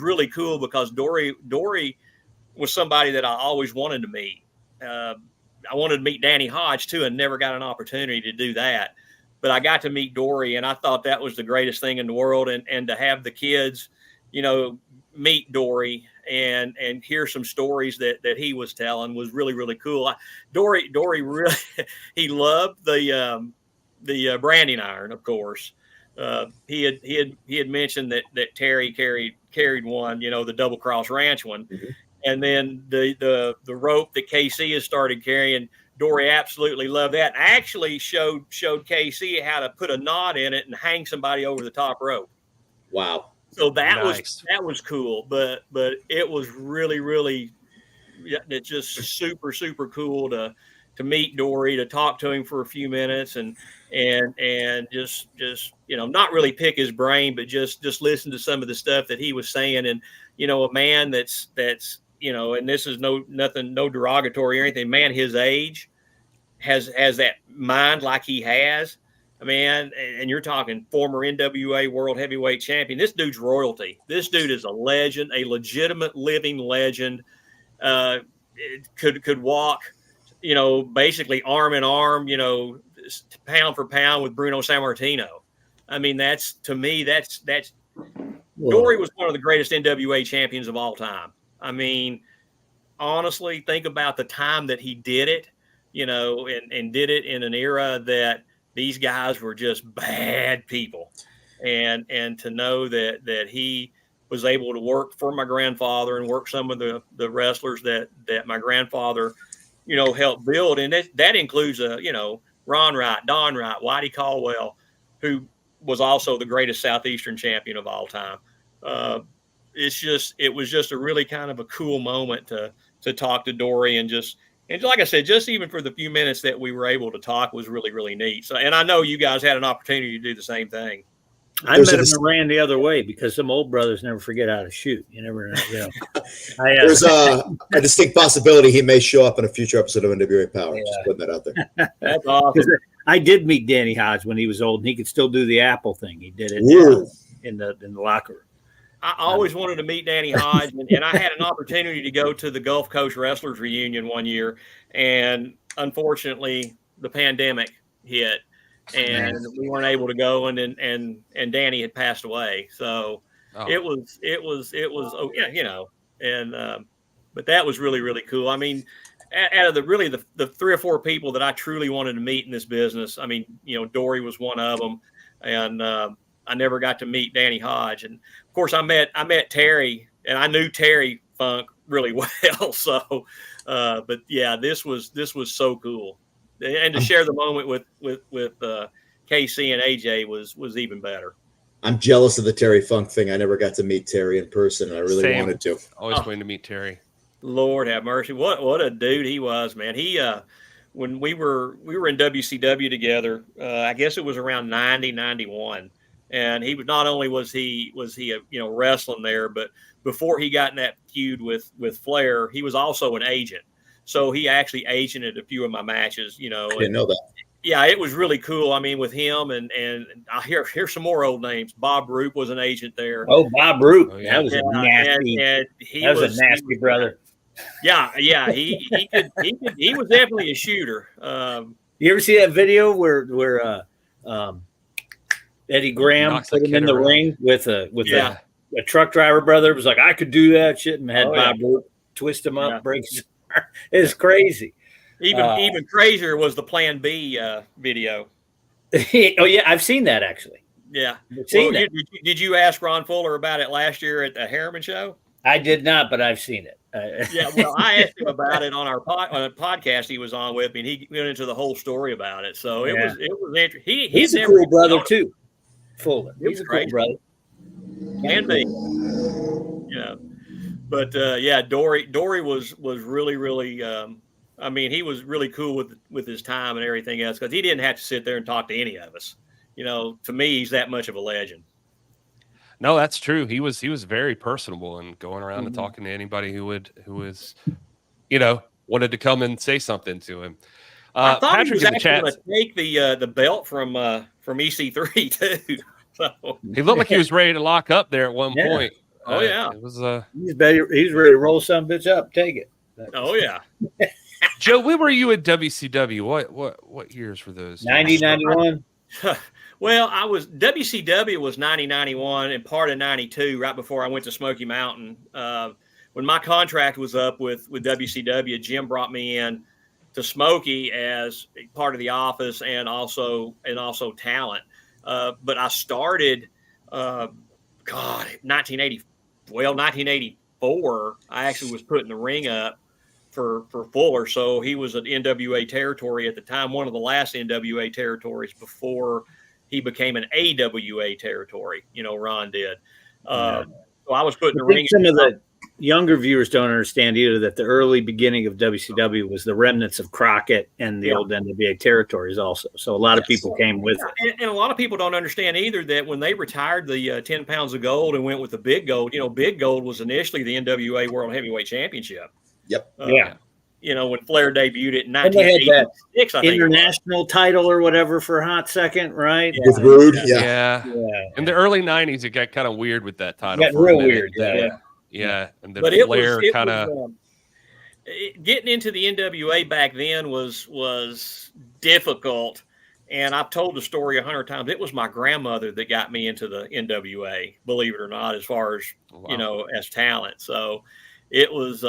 really cool because Dory was somebody that I always wanted to meet. I wanted to meet Danny Hodge too, and never got an opportunity to do that. But I got to meet Dory, and I thought that was the greatest thing in the world. And to have the kids, you know, meet Dory and hear some stories that he was telling was really, really cool. Dory really, he loved the branding iron, of course. He had mentioned that Terry carried one, the double cross ranch one. Mm-hmm. And then the rope that KC has started carrying, Dory absolutely loved that. I actually showed KC how to put a knot in it and hang somebody over the top rope. Wow. So that Nice. was cool, but it was really, really, it's just super, super cool to meet Dory, to talk to him for a few minutes and just not really pick his brain, but just listen to some of the stuff that he was saying. And a man that's and this is no derogatory or anything, man his age has that mind like he has. I mean, and you're talking former NWA World Heavyweight Champion. This dude's royalty. This dude is a legend, a legitimate living legend. Could walk, basically arm in arm, pound for pound with Bruno Sammartino. I mean, to me, that's Dory was one of the greatest NWA champions of all time. I mean, honestly, think about the time that he did it, and did it in an era that these guys were just bad people. And to know that he was able to work for my grandfather and work some of the wrestlers that my grandfather, helped build. And that includes, Ron Wright, Don Wright, Whitey Caldwell, who was also the greatest Southeastern champion of all time. It was just a really kind of a cool moment to talk to Dory and like I said, just even for the few minutes that we were able to talk was really, really neat. So, and I know you guys had an opportunity to do the same thing. I met him and ran the other way because some old brothers never forget how to shoot. You never know. There's a distinct possibility he may show up in a future episode of NWA Power. Just putting that out there. That's awesome. I did meet Danny Hodge when he was old, and he could still do the apple thing. He did it in the locker room. I always wanted to meet Danny Hodge, and I had an opportunity to go to the Gulf Coast Wrestlers reunion one year, and unfortunately, the pandemic hit, and we weren't able to go. And Danny had passed away, so it was but that was really, really cool. I mean, out of the 3 or 4 people that I truly wanted to meet in this business, I mean, Dory was one of them, and I never got to meet Danny Hodge. And of course I met Terry, and I knew Terry Funk really well. So, but yeah, this was so cool. And to share the moment with KC and AJ was even better. I'm jealous of the Terry Funk thing. I never got to meet Terry in person, and I really wanted to. Always wanted to meet Terry. Lord have mercy. What a dude he was, man. He, when we were in WCW together, I guess it was around 90, 91. And he was not only was he wrestling there, but before he got in that feud with Flair, he was also an agent. So he actually agented a few of my matches. I didn't know that. Yeah, it was really cool. I mean, with him and I hear some more old names. Bob Roop was an agent there. Oh, Bob Roop, that was a nasty brother. Yeah, he was definitely a shooter. You ever see that video where Eddie Graham put him in the ring with a truck driver brother? It was like, I could do that shit, and had Bob Roop twist him up, break his arm. It's crazy. Even crazier was the Plan B video. Oh yeah, I've seen that actually. Yeah, did you ask Ron Fuller about it last year at the Harriman show? I did not, but I've seen it. Yeah, well, I asked him about it on on a podcast he was on with me, and he went into the whole story about it. So it was interesting. He's a cool brother too. Fuller. He's a cool brother. Can be. Yeah. But Dory was really, really I mean, he was really cool with his time and everything else, because he didn't have to sit there and talk to any of us. To me, he's that much of a legend. No, that's true. He was very personable and going around and talking to anybody who was, wanted to come and say something to him. I thought Patrick he was actually going to take the belt from EC3 too. So he looked like he was ready to lock up there at one point. Oh yeah, it was. He's ready to roll some bitch up. Take it. Oh yeah. Joe, when were you at WCW? What years were those? 90, 91. Well, WCW was 90, 91 and part of 92, right before I went to Smoky Mountain. when my contract was up with WCW, Jim brought me in to Smokey as part of the office and also talent. But I started, 1984. I actually was putting the ring up for Fuller. So he was an NWA territory at the time, one of the last NWA territories before he became an AWA territory. Ron did. So I was putting the ring. Some of the younger viewers don't understand either that the early beginning of WCW was the remnants of Crockett and the old NWA territories also. So a lot of people came with it. And a lot of people don't understand either that when they retired the 10 pounds of gold and went with the big gold, big gold was initially the NWA World Heavyweight Championship. Yep. When Flair debuted it in And they had that 1986, I think international title or whatever for a hot second, right? With Rude, In the early 90s, it got kind of weird with that title. Got for a real minute. weird. And then but Flair kind of getting into the NWA back then was difficult. And I've told the story 100 times. It was my grandmother that got me into the NWA, believe it or not, as far as, as talent. So it was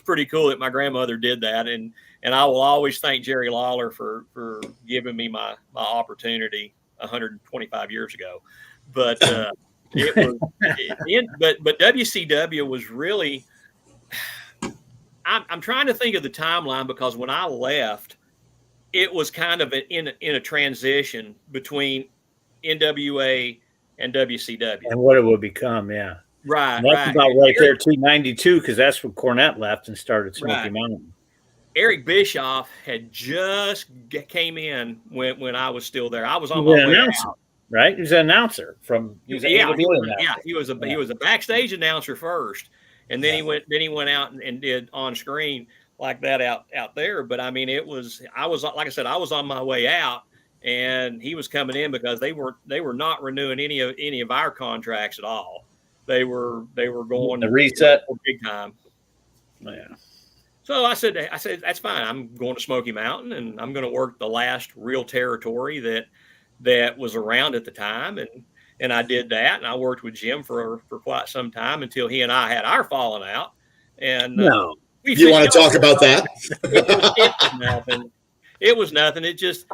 pretty cool that my grandmother did that. And I will always thank Jerry Lawler for giving me my opportunity 125 years ago. But it was, but WCW was really, I'm trying to think of the timeline, because when I left, it was kind of in a transition between NWA and WCW. And what it would become, Right. And that's about right there, 292, because that's when Cornette left and started Smoky Mountain. Eric Bischoff had just came in when I was still there. I was on my way out. Right? He was an announcer he was a backstage announcer first. And then he went out and did on screen like that out there. But I mean, I was on my way out, and he was coming in because they were not renewing any of our contracts at all. They were going the reset big time. Yeah. So I said, that's fine. I'm going to Smoky Mountain, and I'm going to work the last real territory that was around at the time. And I did that, and I worked with Jim for quite some time until he and I had our falling out. And you want to talk about that? It was nothing. It was nothing. It just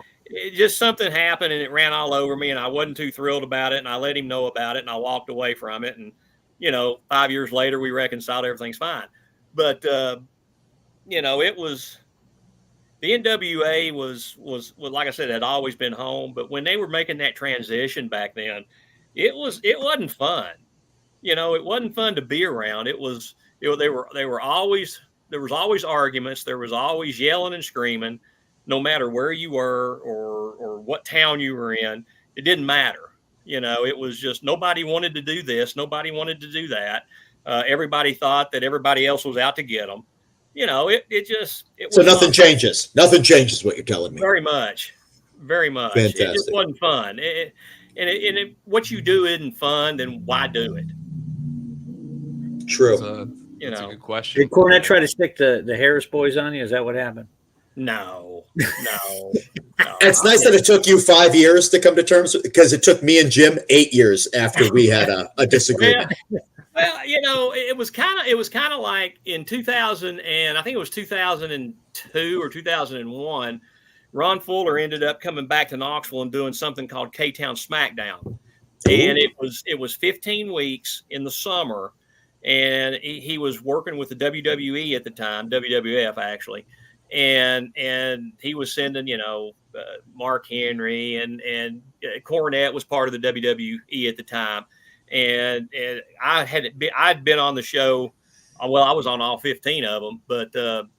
something happened, and it ran all over me, and I wasn't too thrilled about it. And I let him know about it, and I walked away from it. And 5 years later, we reconciled. Everything's fine. But it was. The NWA was like I said, had always been home, but when they were making that transition back then, it wasn't fun. It wasn't fun to be around. It was, there was always arguments. There was always yelling and screaming, no matter where you were or what town you were in. It didn't matter. It was just nobody wanted to do this. Nobody wanted to do that. Everybody thought that everybody else was out to get them. So nothing changes. Nothing changes. What you're telling me. Very much. Fantastic. It just wasn't fun. And what you do isn't fun, then why do it? True. That's a good question. Did Cornette try to stick the Harris boys on you? Is that what happened? No. It's nice that it took you 5 years to come to terms with, because it took me and Jim 8 years after we had a disagreement. Well, it was kind of like in 2000, and I think it was 2002 or 2001. Ron Fuller ended up coming back to Knoxville and doing something called K-Town SmackDown, and it was 15 weeks in the summer, and he was working with the WWE at the time, WWF actually, and he was sending Mark Henry and Cornette was part of the WWE at the time. And I'd been on the show. Well, I was on all 15 of them, but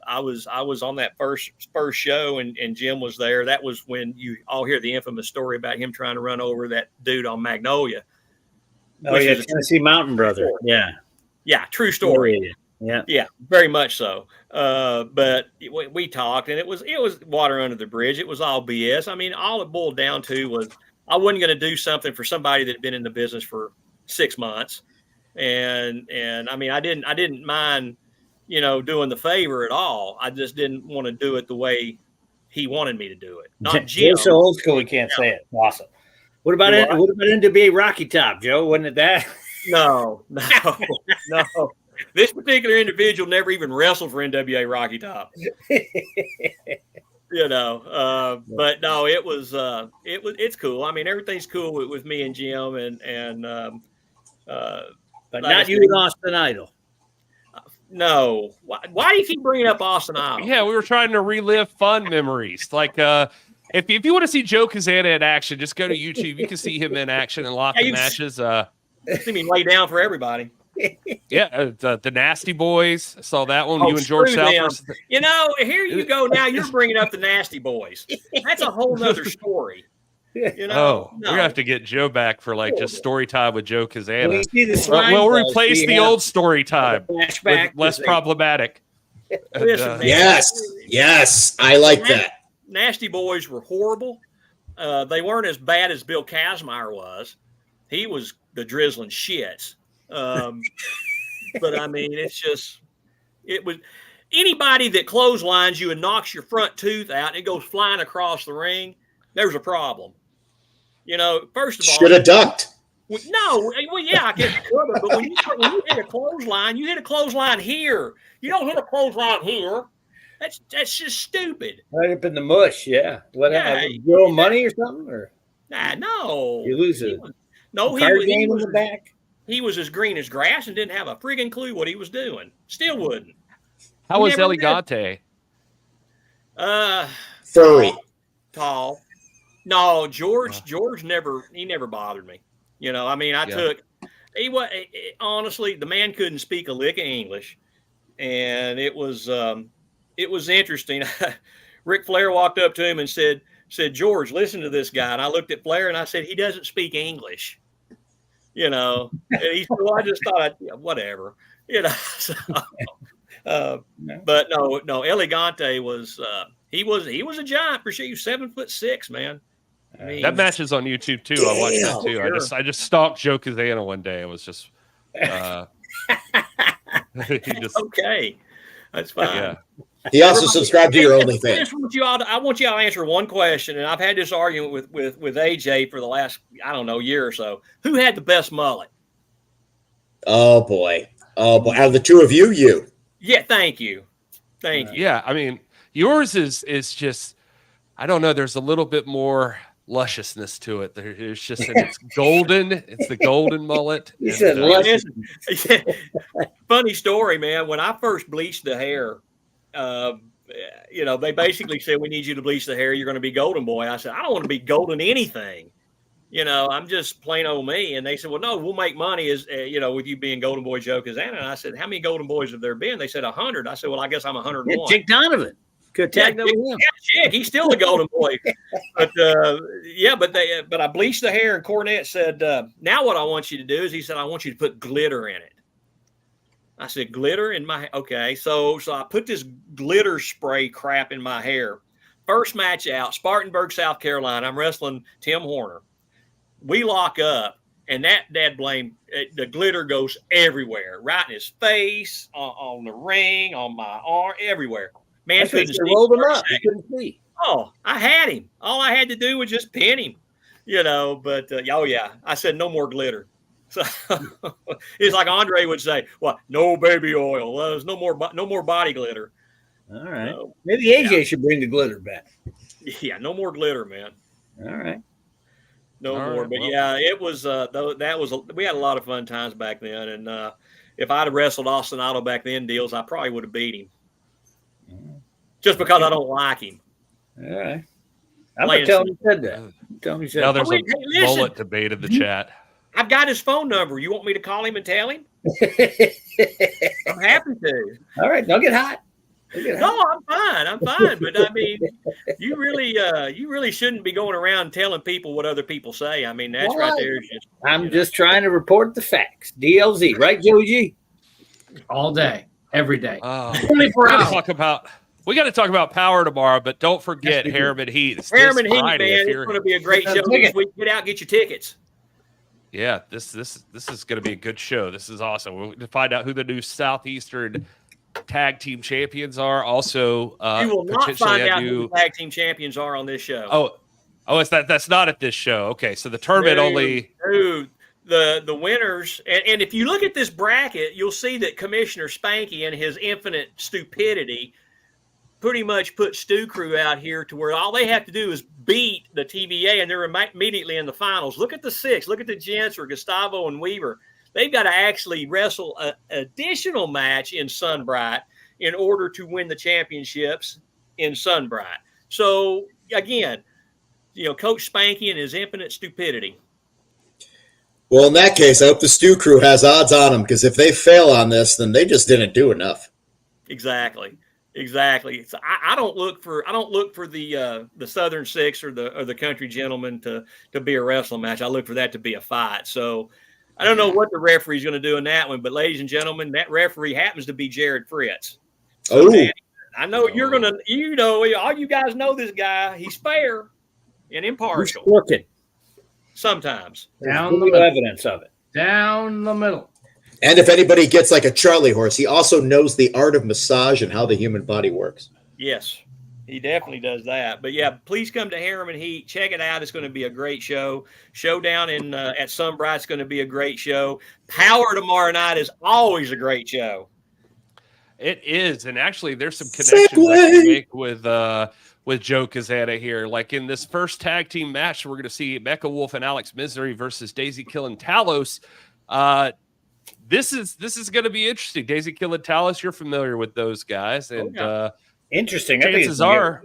I was on that first show, and Jim was there. That was when you all hear the infamous story about him trying to run over that dude on Magnolia. Oh yeah, Tennessee Mountain Brother. Yeah, true story. Yeah, very much so. But we talked, and it was water under the bridge. It was all BS. I mean, all it boiled down to was I wasn't going to do something for somebody that had been in the business for 6 months. And I mean, I didn't mind, doing the favor at all. I just didn't want to do it the way he wanted me to do it. Not Jim. You're so old school, we can't say it. Awesome. What about NWA Rocky Top, Joe? Wasn't it that? No. This particular individual never even wrestled for NWA Rocky Top. You know, but no, it's cool. I mean, everything's cool with me and Jim, but like not you and Austin Idol. No, why do you keep bringing up Austin Idol? Yeah, we were trying to relive fun memories. Like, if you want to see Joe CAZANA in action, just go to YouTube. You can see him in action and lots of matches. See me lay down for everybody. Yeah, the Nasty Boys. I saw that one. Oh, you and George screw them. South. You know, here you go. Now you're bringing up the Nasty Boys. That's a whole nother story. You know, we're gonna have to get Joe back for like just story time with Joe CAZANA. We'll replace the old story time with less problematic. Listen, yes, I like that. Nasty Boys were horrible. They weren't as bad as Bill Kazmaier was. He was the drizzling shits. But I mean, it was anybody that clotheslines you and knocks your front tooth out and it goes flying across the ring. There's a problem. You know, first of all, should have ducked. No, well, yeah, I guess you could, but when you hit a clothesline, you hit a clothesline here. You don't hit a clothesline here. That's just stupid. Right up in the mush, yeah. What happened? Real money or something? Or no. You lose it. No, he was in the back. He was as green as grass and didn't have a friggin' clue what he was doing. Still wouldn't. How was Elegante? Furry. Tall. No, George never bothered me. You know, I mean, honestly, the man couldn't speak a lick of English. And it was interesting. Ric Flair walked up to him and said, George, listen to this guy. And I looked at Flair and I said, he doesn't speak English. You know, and he said, well, I just thought, whatever, you know. So, but no, Elegante was, he was a giant for sure. He was 7'6", man. I mean, that match is on YouTube too. I watched that too. Sure. I just stalked Joe CAZANA one day. It was just, okay, that's fine. Yeah. He also subscribed to your OnlyFans. I want y'all to answer one question, and I've had this argument with AJ for the last, I don't know, year or so. Who had the best mullet? Oh boy. Out of the two of you. Yeah, thank you. Yeah, I mean, yours is just, I don't know. There's a little bit more lusciousness to it. There's just, it's golden. It's the golden mullet. You said luscious. Funny story, man. When I first bleached the hair, you know, they basically said, we need you to bleach the hair. You're going to be golden boy. I said, I don't want to be golden anything. You know, I'm just plain old me. And they said, well, no, we'll make money as, you know, with you being golden boy Joe CAZANA. And I said, how many golden boys have there been? They said 100. I said, well, I guess I'm 101. Yeah, Jake Donovan. Could tag him. Yeah, he's still a golden boy. But but I bleached the hair, and Cornette said, now what I want you to do is, he said, I want you to put glitter in it. I said, glitter in my hair? Okay. So I put this glitter spray crap in my hair. First match out, Spartanburg, South Carolina. I'm wrestling Tim Horner. We lock up, and that dad blame, the glitter goes everywhere, right in his face, on the ring, on my arm, everywhere. Man, couldn't see. Rolled him up. He couldn't see. Oh, I had him. All I had to do was just pin him, you know. But oh yeah, I said no more glitter. So it's like Andre would say, "What? No baby oil. There's no more body glitter." All right. Maybe AJ should bring the glitter back. Yeah, no more glitter, man. All right. No more. But yeah, it was. We had a lot of fun times back then. And if I'd have wrestled Austin Idol back then, Dealz, I probably would have beat him. Just because I don't like him. All right. I'm going to tell him you said that. Now there's a mullet debate in the chat. I've got his phone number. You want me to call him and tell him? I'm happy to. All right. Don't get hot. No, I'm fine. But I mean, you really shouldn't be going around telling people what other people say. I mean, that's right there. I'm just trying to report the facts. DLZ, right, Joey G? All day, every day. 24 hours. We got to talk about Power tomorrow, but don't forget Harriman Heat. Harriman Heat, man, it's going to be a great show this week. Get out, get your tickets. Yeah, this is going to be a good show. This is awesome. We'll find out who the new Southeastern tag team champions are. Also, you will not find out who the tag team champions are on this show. Oh, that's not at this show. Okay, so the tournament only. Dude, the winners, and if you look at this bracket, you'll see that Commissioner Spanky and his infinite stupidity pretty much put Stew Crew out here to where all they have to do is beat the TVA, and they're immediately in the finals. Look at the 6. Look at the gents, or Gustavo and Weaver. They've got to actually wrestle an additional match in Sunbright in order to win the championships in Sunbright. So, again, Coach Spanky and his infinite stupidity. Well, in that case, I hope the Stew Crew has odds on them, because if they fail on this, then they just didn't do enough. Exactly. So I don't look for the Southern Six or the Country Gentlemen to be a wrestling match. I look for that to be a fight. So I don't know what the referee's going to do in that one, but ladies and gentlemen, that referee happens to be Jared Fritz. So Oh, Danny, I know you're gonna, all you guys know this guy. He's fair and impartial. He's crooked. Sometimes. Down There's the no middle. evidence of it. Down the middle. and if anybody gets like a Charlie horse, he also knows the art of massage and how the human body works. Yes, he definitely does that. But yeah, please come to Harriman Heat. Check it out. It's going to be a great show. Showdown at Sunbright's going to be a great show. Power tomorrow night is always a great show. It is, and actually, there's some connections I can make with Joe CAZANA here. Like in this first tag team match, we're going to see Becca Wolf and Alex Misery versus Daisy Kill and Talos. This is going to be interesting. Daisy Kill and Talos, you're familiar with those guys, and Interesting. chances are,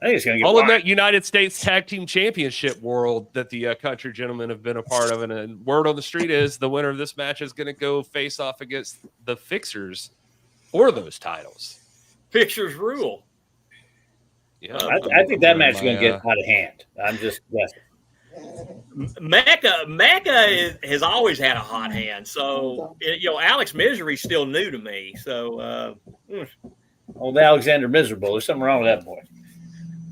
I think it's going to get all wild. of that United States Tag Team Championship world that the Country Gentlemen have been a part of, and word on the street is the winner of this match is going to go face off against the Fixers for those titles. Fixers rule. Yeah, I think that match is going to get out of hand. I'm just guessing. Mecca has always had a hot hand. So, Alex Misery's still new to me. So, Old Alexander Miserable. There's something wrong with that boy.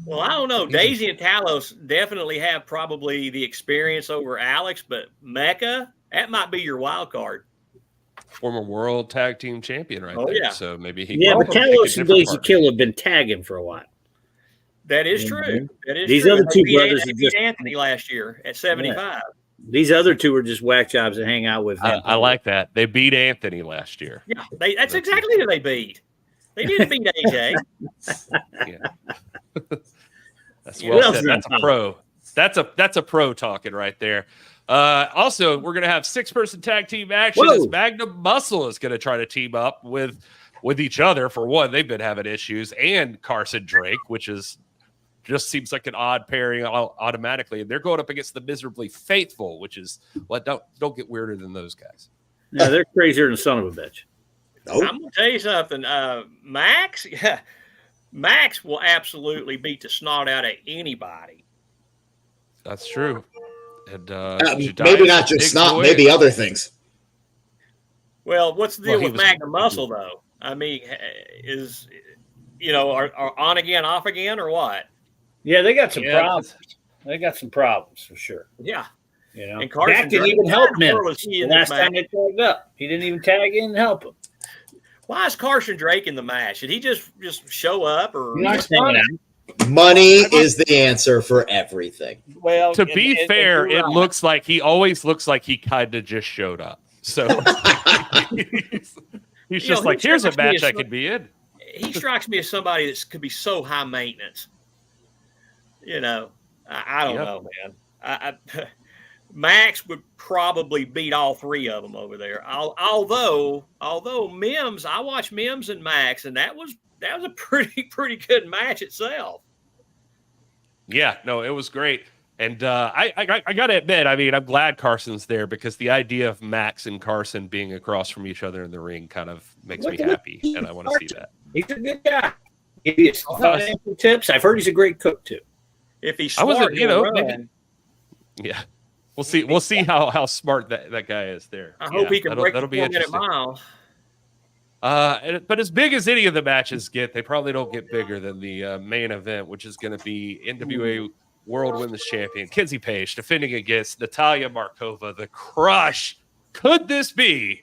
well, I don't know. Daisy and Talos definitely have probably the experience over Alex, but Mecca, that might be your wild card. former world tag team champion right there. Yeah. So maybe he But pick a Talos and different Daisy partner. Kill have been tagging for a while. That is true. That is These true. other two They beat brothers Anthony, are just- Anthony last year at 75. These other two are just whack jobs that hang out with him. I like that. They beat Anthony last year. Yeah, that's exactly who they beat. They didn't beat AJ. Yeah. That's Who well else said. is That's on a top? pro. That's a pro talking right there. Also, we're gonna have 6-person tag team action Whoa. as Magnum Muscle is gonna try to team up with each other. For one, they've been having issues, and Carson Drake, which is just seems like an odd pairing automatically. And they're going up against the Miserably Faithful, which is don't get weirder than those guys. No, they're crazier than son of a bitch. I'm gonna tell you something. Max will absolutely beat the snot out of anybody. That's true. And maybe not just snot, maybe other things. Well, what's the deal Well, he with was- Magnum Muscle though? I mean, are on again, off again, or what? Yeah, they got some Yeah. problems. They got some problems for sure. Yeah. You know, And Carson Dak didn't Drake- even help where men. was he The in last this time match? they tagged up, he didn't even tag in and help him. Why is Carson Drake in the match? Did he just show up, or He's hanging out. Money is the answer for everything. well? To be and fair, you're it right. looks like he always looks like he kind of just showed up. So he's just like, he here's a strikes me match as I some- could be in. He strikes me as somebody that could be so high maintenance. I don't Yep. know, man. Max would probably beat all three of them over there. Although Mims, I watched Mims and Max, and that was a pretty good match itself. Yeah, no, it was great. And I got to admit, I mean, I'm glad Carson's there because the idea of Max and Carson being across from each other in the ring kind of makes me happy, and I want to see that. He's a good guy. Give you some financial tips. I've heard he's a great cook too. If he's I smart, wasn't, he'll run. maybe- Yeah, we'll see. We'll see how smart that guy is there. I hope he can that'll- break that'll the be 4-minute interesting. mile. But as big as any of the matches get, they probably don't get bigger than the main event, which is going to be NWA World Women's Champion Kenzie Page defending against Natalia Markova. The Crush. Could this be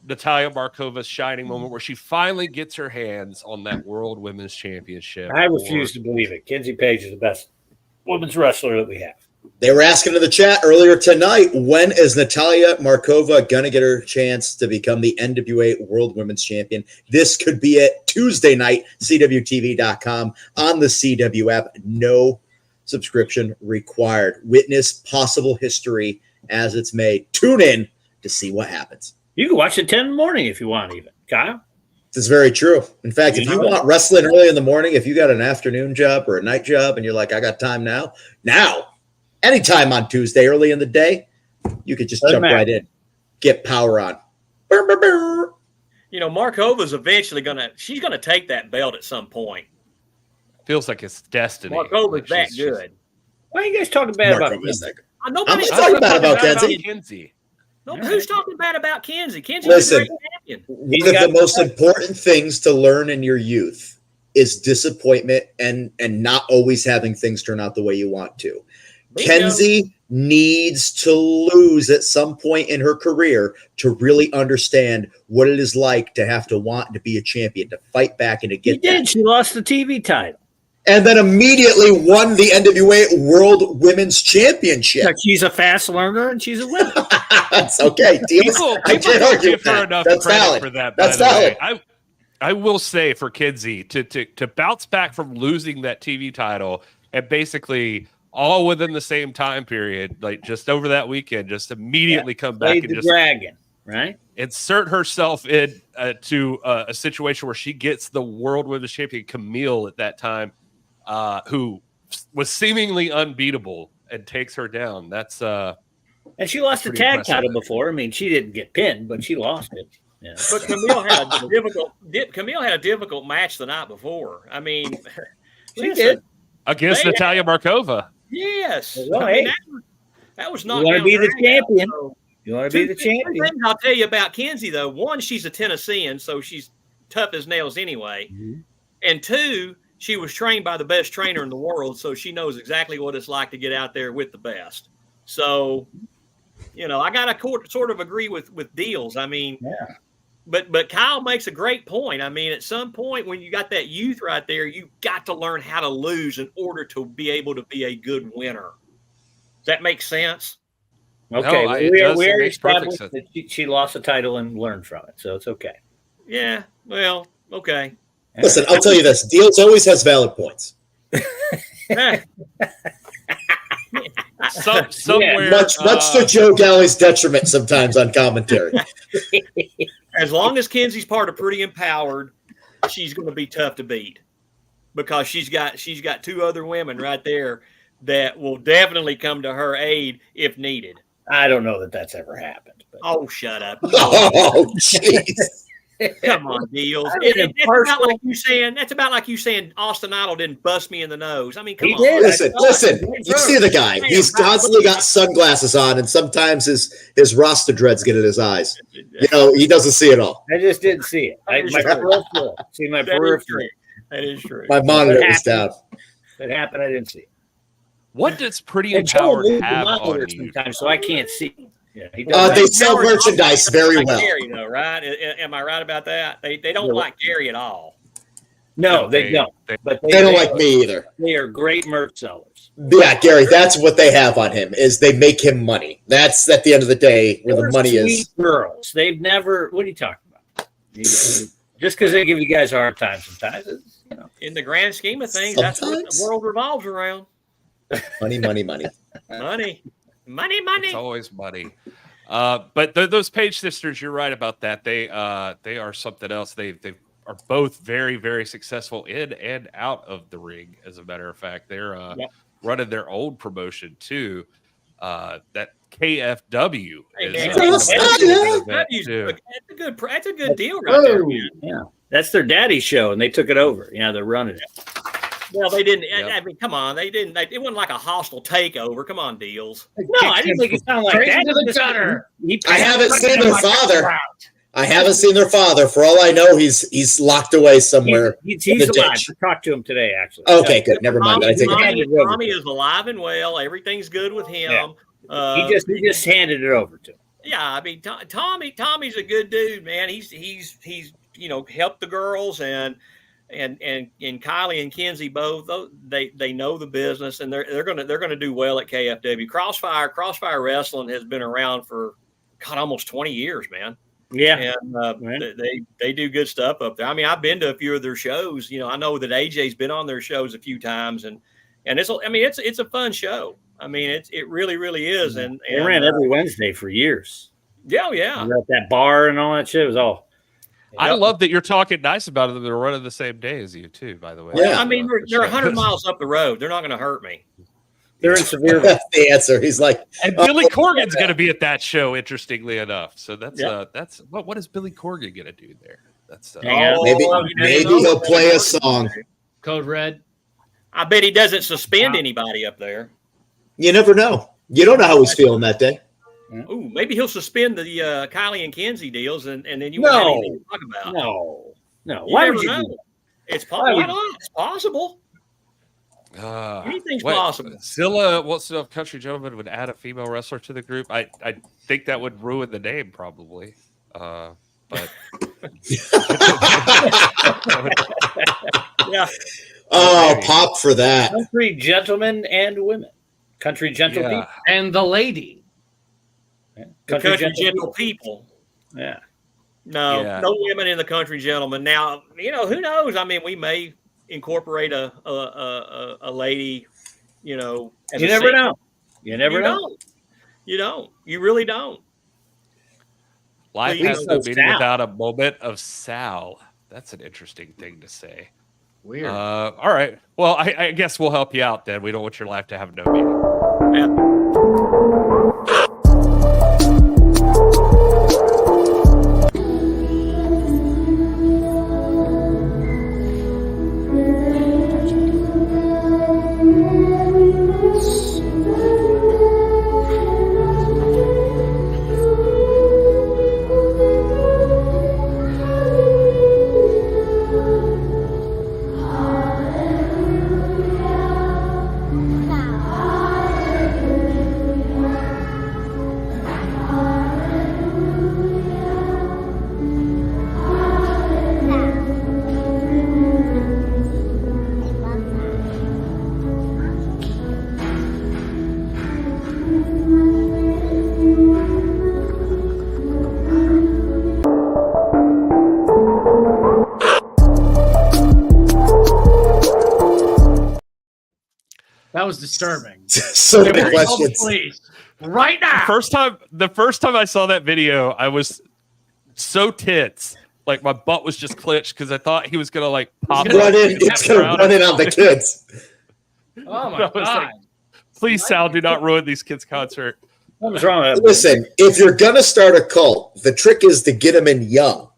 Natalia Markova's shining moment where she finally gets her hands on that World Women's Championship? I refuse to believe it. Kenzie Page is the best women's wrestler that we have. They were asking in the chat earlier tonight, when is Natalia Markova going to get her chance to become the NWA World Women's Champion? This could be it. Tuesday night, CWTV.com on the CW app. No subscription required. Witness possible history as it's made. Tune in to see what happens. You can watch it 10 in the morning if you want, even. Kyle? This is very true. In fact, if you want wrestling early in the morning, if you got an afternoon job or a night job and you're like, I got time now, anytime on Tuesday, early in the day, you could just jump right in, get power on. Burr, burr, burr. You know, Markova's eventually she's gonna take that belt at some point. Feels like it's destiny. Markova's that good. Why are you guys talking bad about Markova's Kenzie? Nobody's talking bad about Kenzie. No, who's talking bad about Kenzie? Kenzie's Listen, a great champion. One of the most important things to learn in your youth is disappointment and not always having things turn out the way you want to. Kenzie needs to lose at some point in her career to really understand what it is like to have to want to be a champion, to fight back and to get that. She lost the TV title. And then immediately won the NWA World Women's Championship. Like she's a fast learner and she's a winner. That's okay. People don't give her enough That's credit valid. for that. That's by the valid. way. I will say for Kenzie to bounce back from losing that TV title and basically all within the same time period, like just over that weekend, just immediately come back and just dragon, right? Insert herself in to a situation where she gets the World Women's Champion Camille at that time, who was seemingly unbeatable, and takes her down. That's and she lost the tag title before. I mean, she didn't get pinned, but she lost it. Yeah. But Camille had a difficult match the night before. I mean, she did against Natalia Markova. Yes, well, I mean, that was not. You want to be the champion. You want to be the champion. Two things I'll tell you about Kenzie, though. One, she's a Tennessean, so she's tough as nails anyway. Mm-hmm. And two, she was trained by the best trainer in the world, so she knows exactly what it's like to get out there with the best. So, you know, I got to sort of agree with Dealz. I mean, but Kyle makes a great point. I mean, at some point when you got that youth right there, you got to learn how to lose in order to be able to be a good winner. Does that make sense? Okay, we already established that she lost the title and learned from it, so it's okay. Yeah, well, okay. Listen, I'll tell you this. Dealz always has valid points. Somewhere, much to Joe Galli's detriment sometimes on commentary. As long as Kenzie's part of Pretty Empowered, she's going to be tough to beat because she's got two other women right there that will definitely come to her aid if needed. I don't know that that's ever happened. But. Oh, shut up! Oh, jeez. Come on, Dealz. That's about like you saying Austin Idol didn't bust me in the nose. I mean, come on. Listen. You see the guy. He's constantly got sunglasses on, and sometimes his Rasta dreads get in his eyes. You know, he doesn't see it all. I just didn't see it. My peripheral. See my peripheral. That is true. My monitor was down. It happened. I didn't see it. What does Pretty Empowered have on you? Sometimes, so I can't see. Yeah, they sell merchandise very well. Gary, though, right? Am I right about that? They don't like Gary at all. No, they don't. But they don't like me either. They are great merch sellers. Yeah, Gary, that's what they have on him is they make him money. That's at the end of the day where the money is. Girls, they've never. What are you talking about? Just because they give you guys a hard time sometimes, you know. In the grand scheme of things, that's what the world revolves around. Money. Money. It's always money. But those Page sisters, you're right about that. They are something else. They are both very, very successful in and out of the ring. As a matter of fact, they're running their own promotion too. That KFW that's a good deal right there. Yeah, that's their daddy show, and they took it over. Yeah, they're running it. Well, they didn't. I mean, come on. They didn't. It wasn't like a hostile takeover. Come on, Dealz. No, I didn't think it sounded like that. To the gutter. I haven't seen their father. I haven't seen their father. For all I know, he's locked away somewhere. He's alive. I talked to him today, actually. Okay, good. Never mind. Tommy is alive and well. Everything's good with him. Yeah. He just handed it over to him. Yeah, I mean, Tommy's a good dude, man. He's helped the girls and Kylie and Kenzie both, they know the business, and they're gonna do well at KFW. Crossfire Wrestling has been around for almost 20 years, man. Yeah, and they do good stuff up there. I mean, I've been to a few of their shows. You know, I know that AJ's been on their shows a few times, and it's a fun show. I mean, it really is. And they ran every Wednesday for years. Yeah. We're at that bar and all that shit. It was all. I love that you're talking nice about them. They're running the same day as you too, by the way. Yeah. I mean, they're 100 miles up the road. They're not going to hurt me. They're in severe. That's the answer. He's like, and Billy Corgan's going to be at that show, interestingly enough. So that's what is Billy Corgan going to do there? That's maybe he'll play a song. Code Red. I bet he doesn't suspend anybody up there. You never know. You don't know how he's feeling that day. Ooh, maybe he'll suspend the Kylie and Kenzie deals, and then you won't have anything to talk about. No. Why would you do that? It's possible. Anything's possible. Zilla wants to know if Country Gentleman would add a female wrestler to the group. I think that would ruin the name, probably. But yeah. Oh, pop for that. Country gentlemen and women. Country gentle people. And the lady. Yeah. Country gentle people. Yeah. No women in the Country Gentlemen. Now, who knows? I mean, we may incorporate a lady, you never know. You never know. You don't. You really don't. Life has no meaning without a moment of Sal. That's an interesting thing to say. Weird. All right. Well, I guess we'll help you out then. We don't want your life to have no meaning. That was disturbing. So many questions. Please, right now. The first time I saw that video, I was so tense. Like my butt was just clenched because I thought he was gonna pop run in. It's gonna run in on the kids. Oh my god! Please, Sal, do not ruin these kids' concert. What was wrong with that? Listen, if you're gonna start a cult, the trick is to get them in young,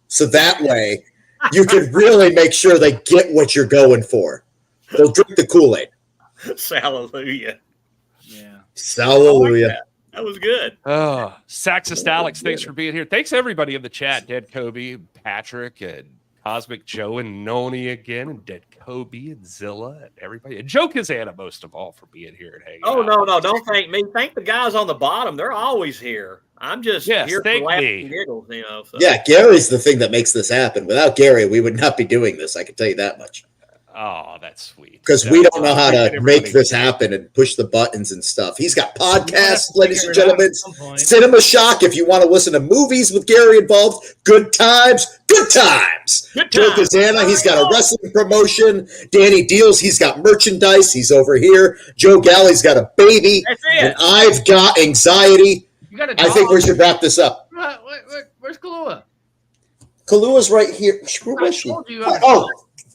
so that way you can really make sure they get what you're going for. They'll drink the Kool-Aid. Hallelujah. Yeah. Hallelujah. Like that was good. Oh, Saxist Alex, thanks for being here. Thanks everybody in the chat. Dead Kobe, Patrick, and Cosmic Joe, and Noni again, and Dead Kobe, and Zilla, and everybody. And Joe CAZANA, most of all, for being here and hanging out. No. Don't thank me. Thank the guys on the bottom. They're always here. I'm just here for laughs and giggles, So. Yeah, Gary's the thing that makes this happen. Without Gary, we would not be doing this. I can tell you that much. Oh, that's sweet. Because we don't know how to make this happen and push the buttons and stuff. He's got podcasts, ladies and gentlemen. Cinema Shock. If you want to listen to movies with Gary involved, good times. Joe CAZANA, he's got a wrestling promotion. Danny Dealz, he's got merchandise. He's over here. Joe Galli's got a baby. And I've got anxiety. I think we should wrap this up. Where's Kalua? Kalua's right here. Where is she? Oh,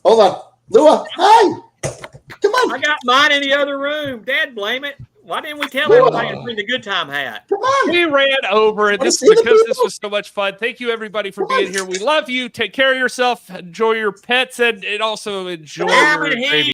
hold on. Lua, hi. Come on. I got mine in the other room. Dad, blame it. Why didn't we tell everybody to bring the good time hat? Come on. We ran over it. This is because this was so much fun. Thank you, everybody, for being here. We love you. Take care of yourself. Enjoy your pets, and also enjoy your baby.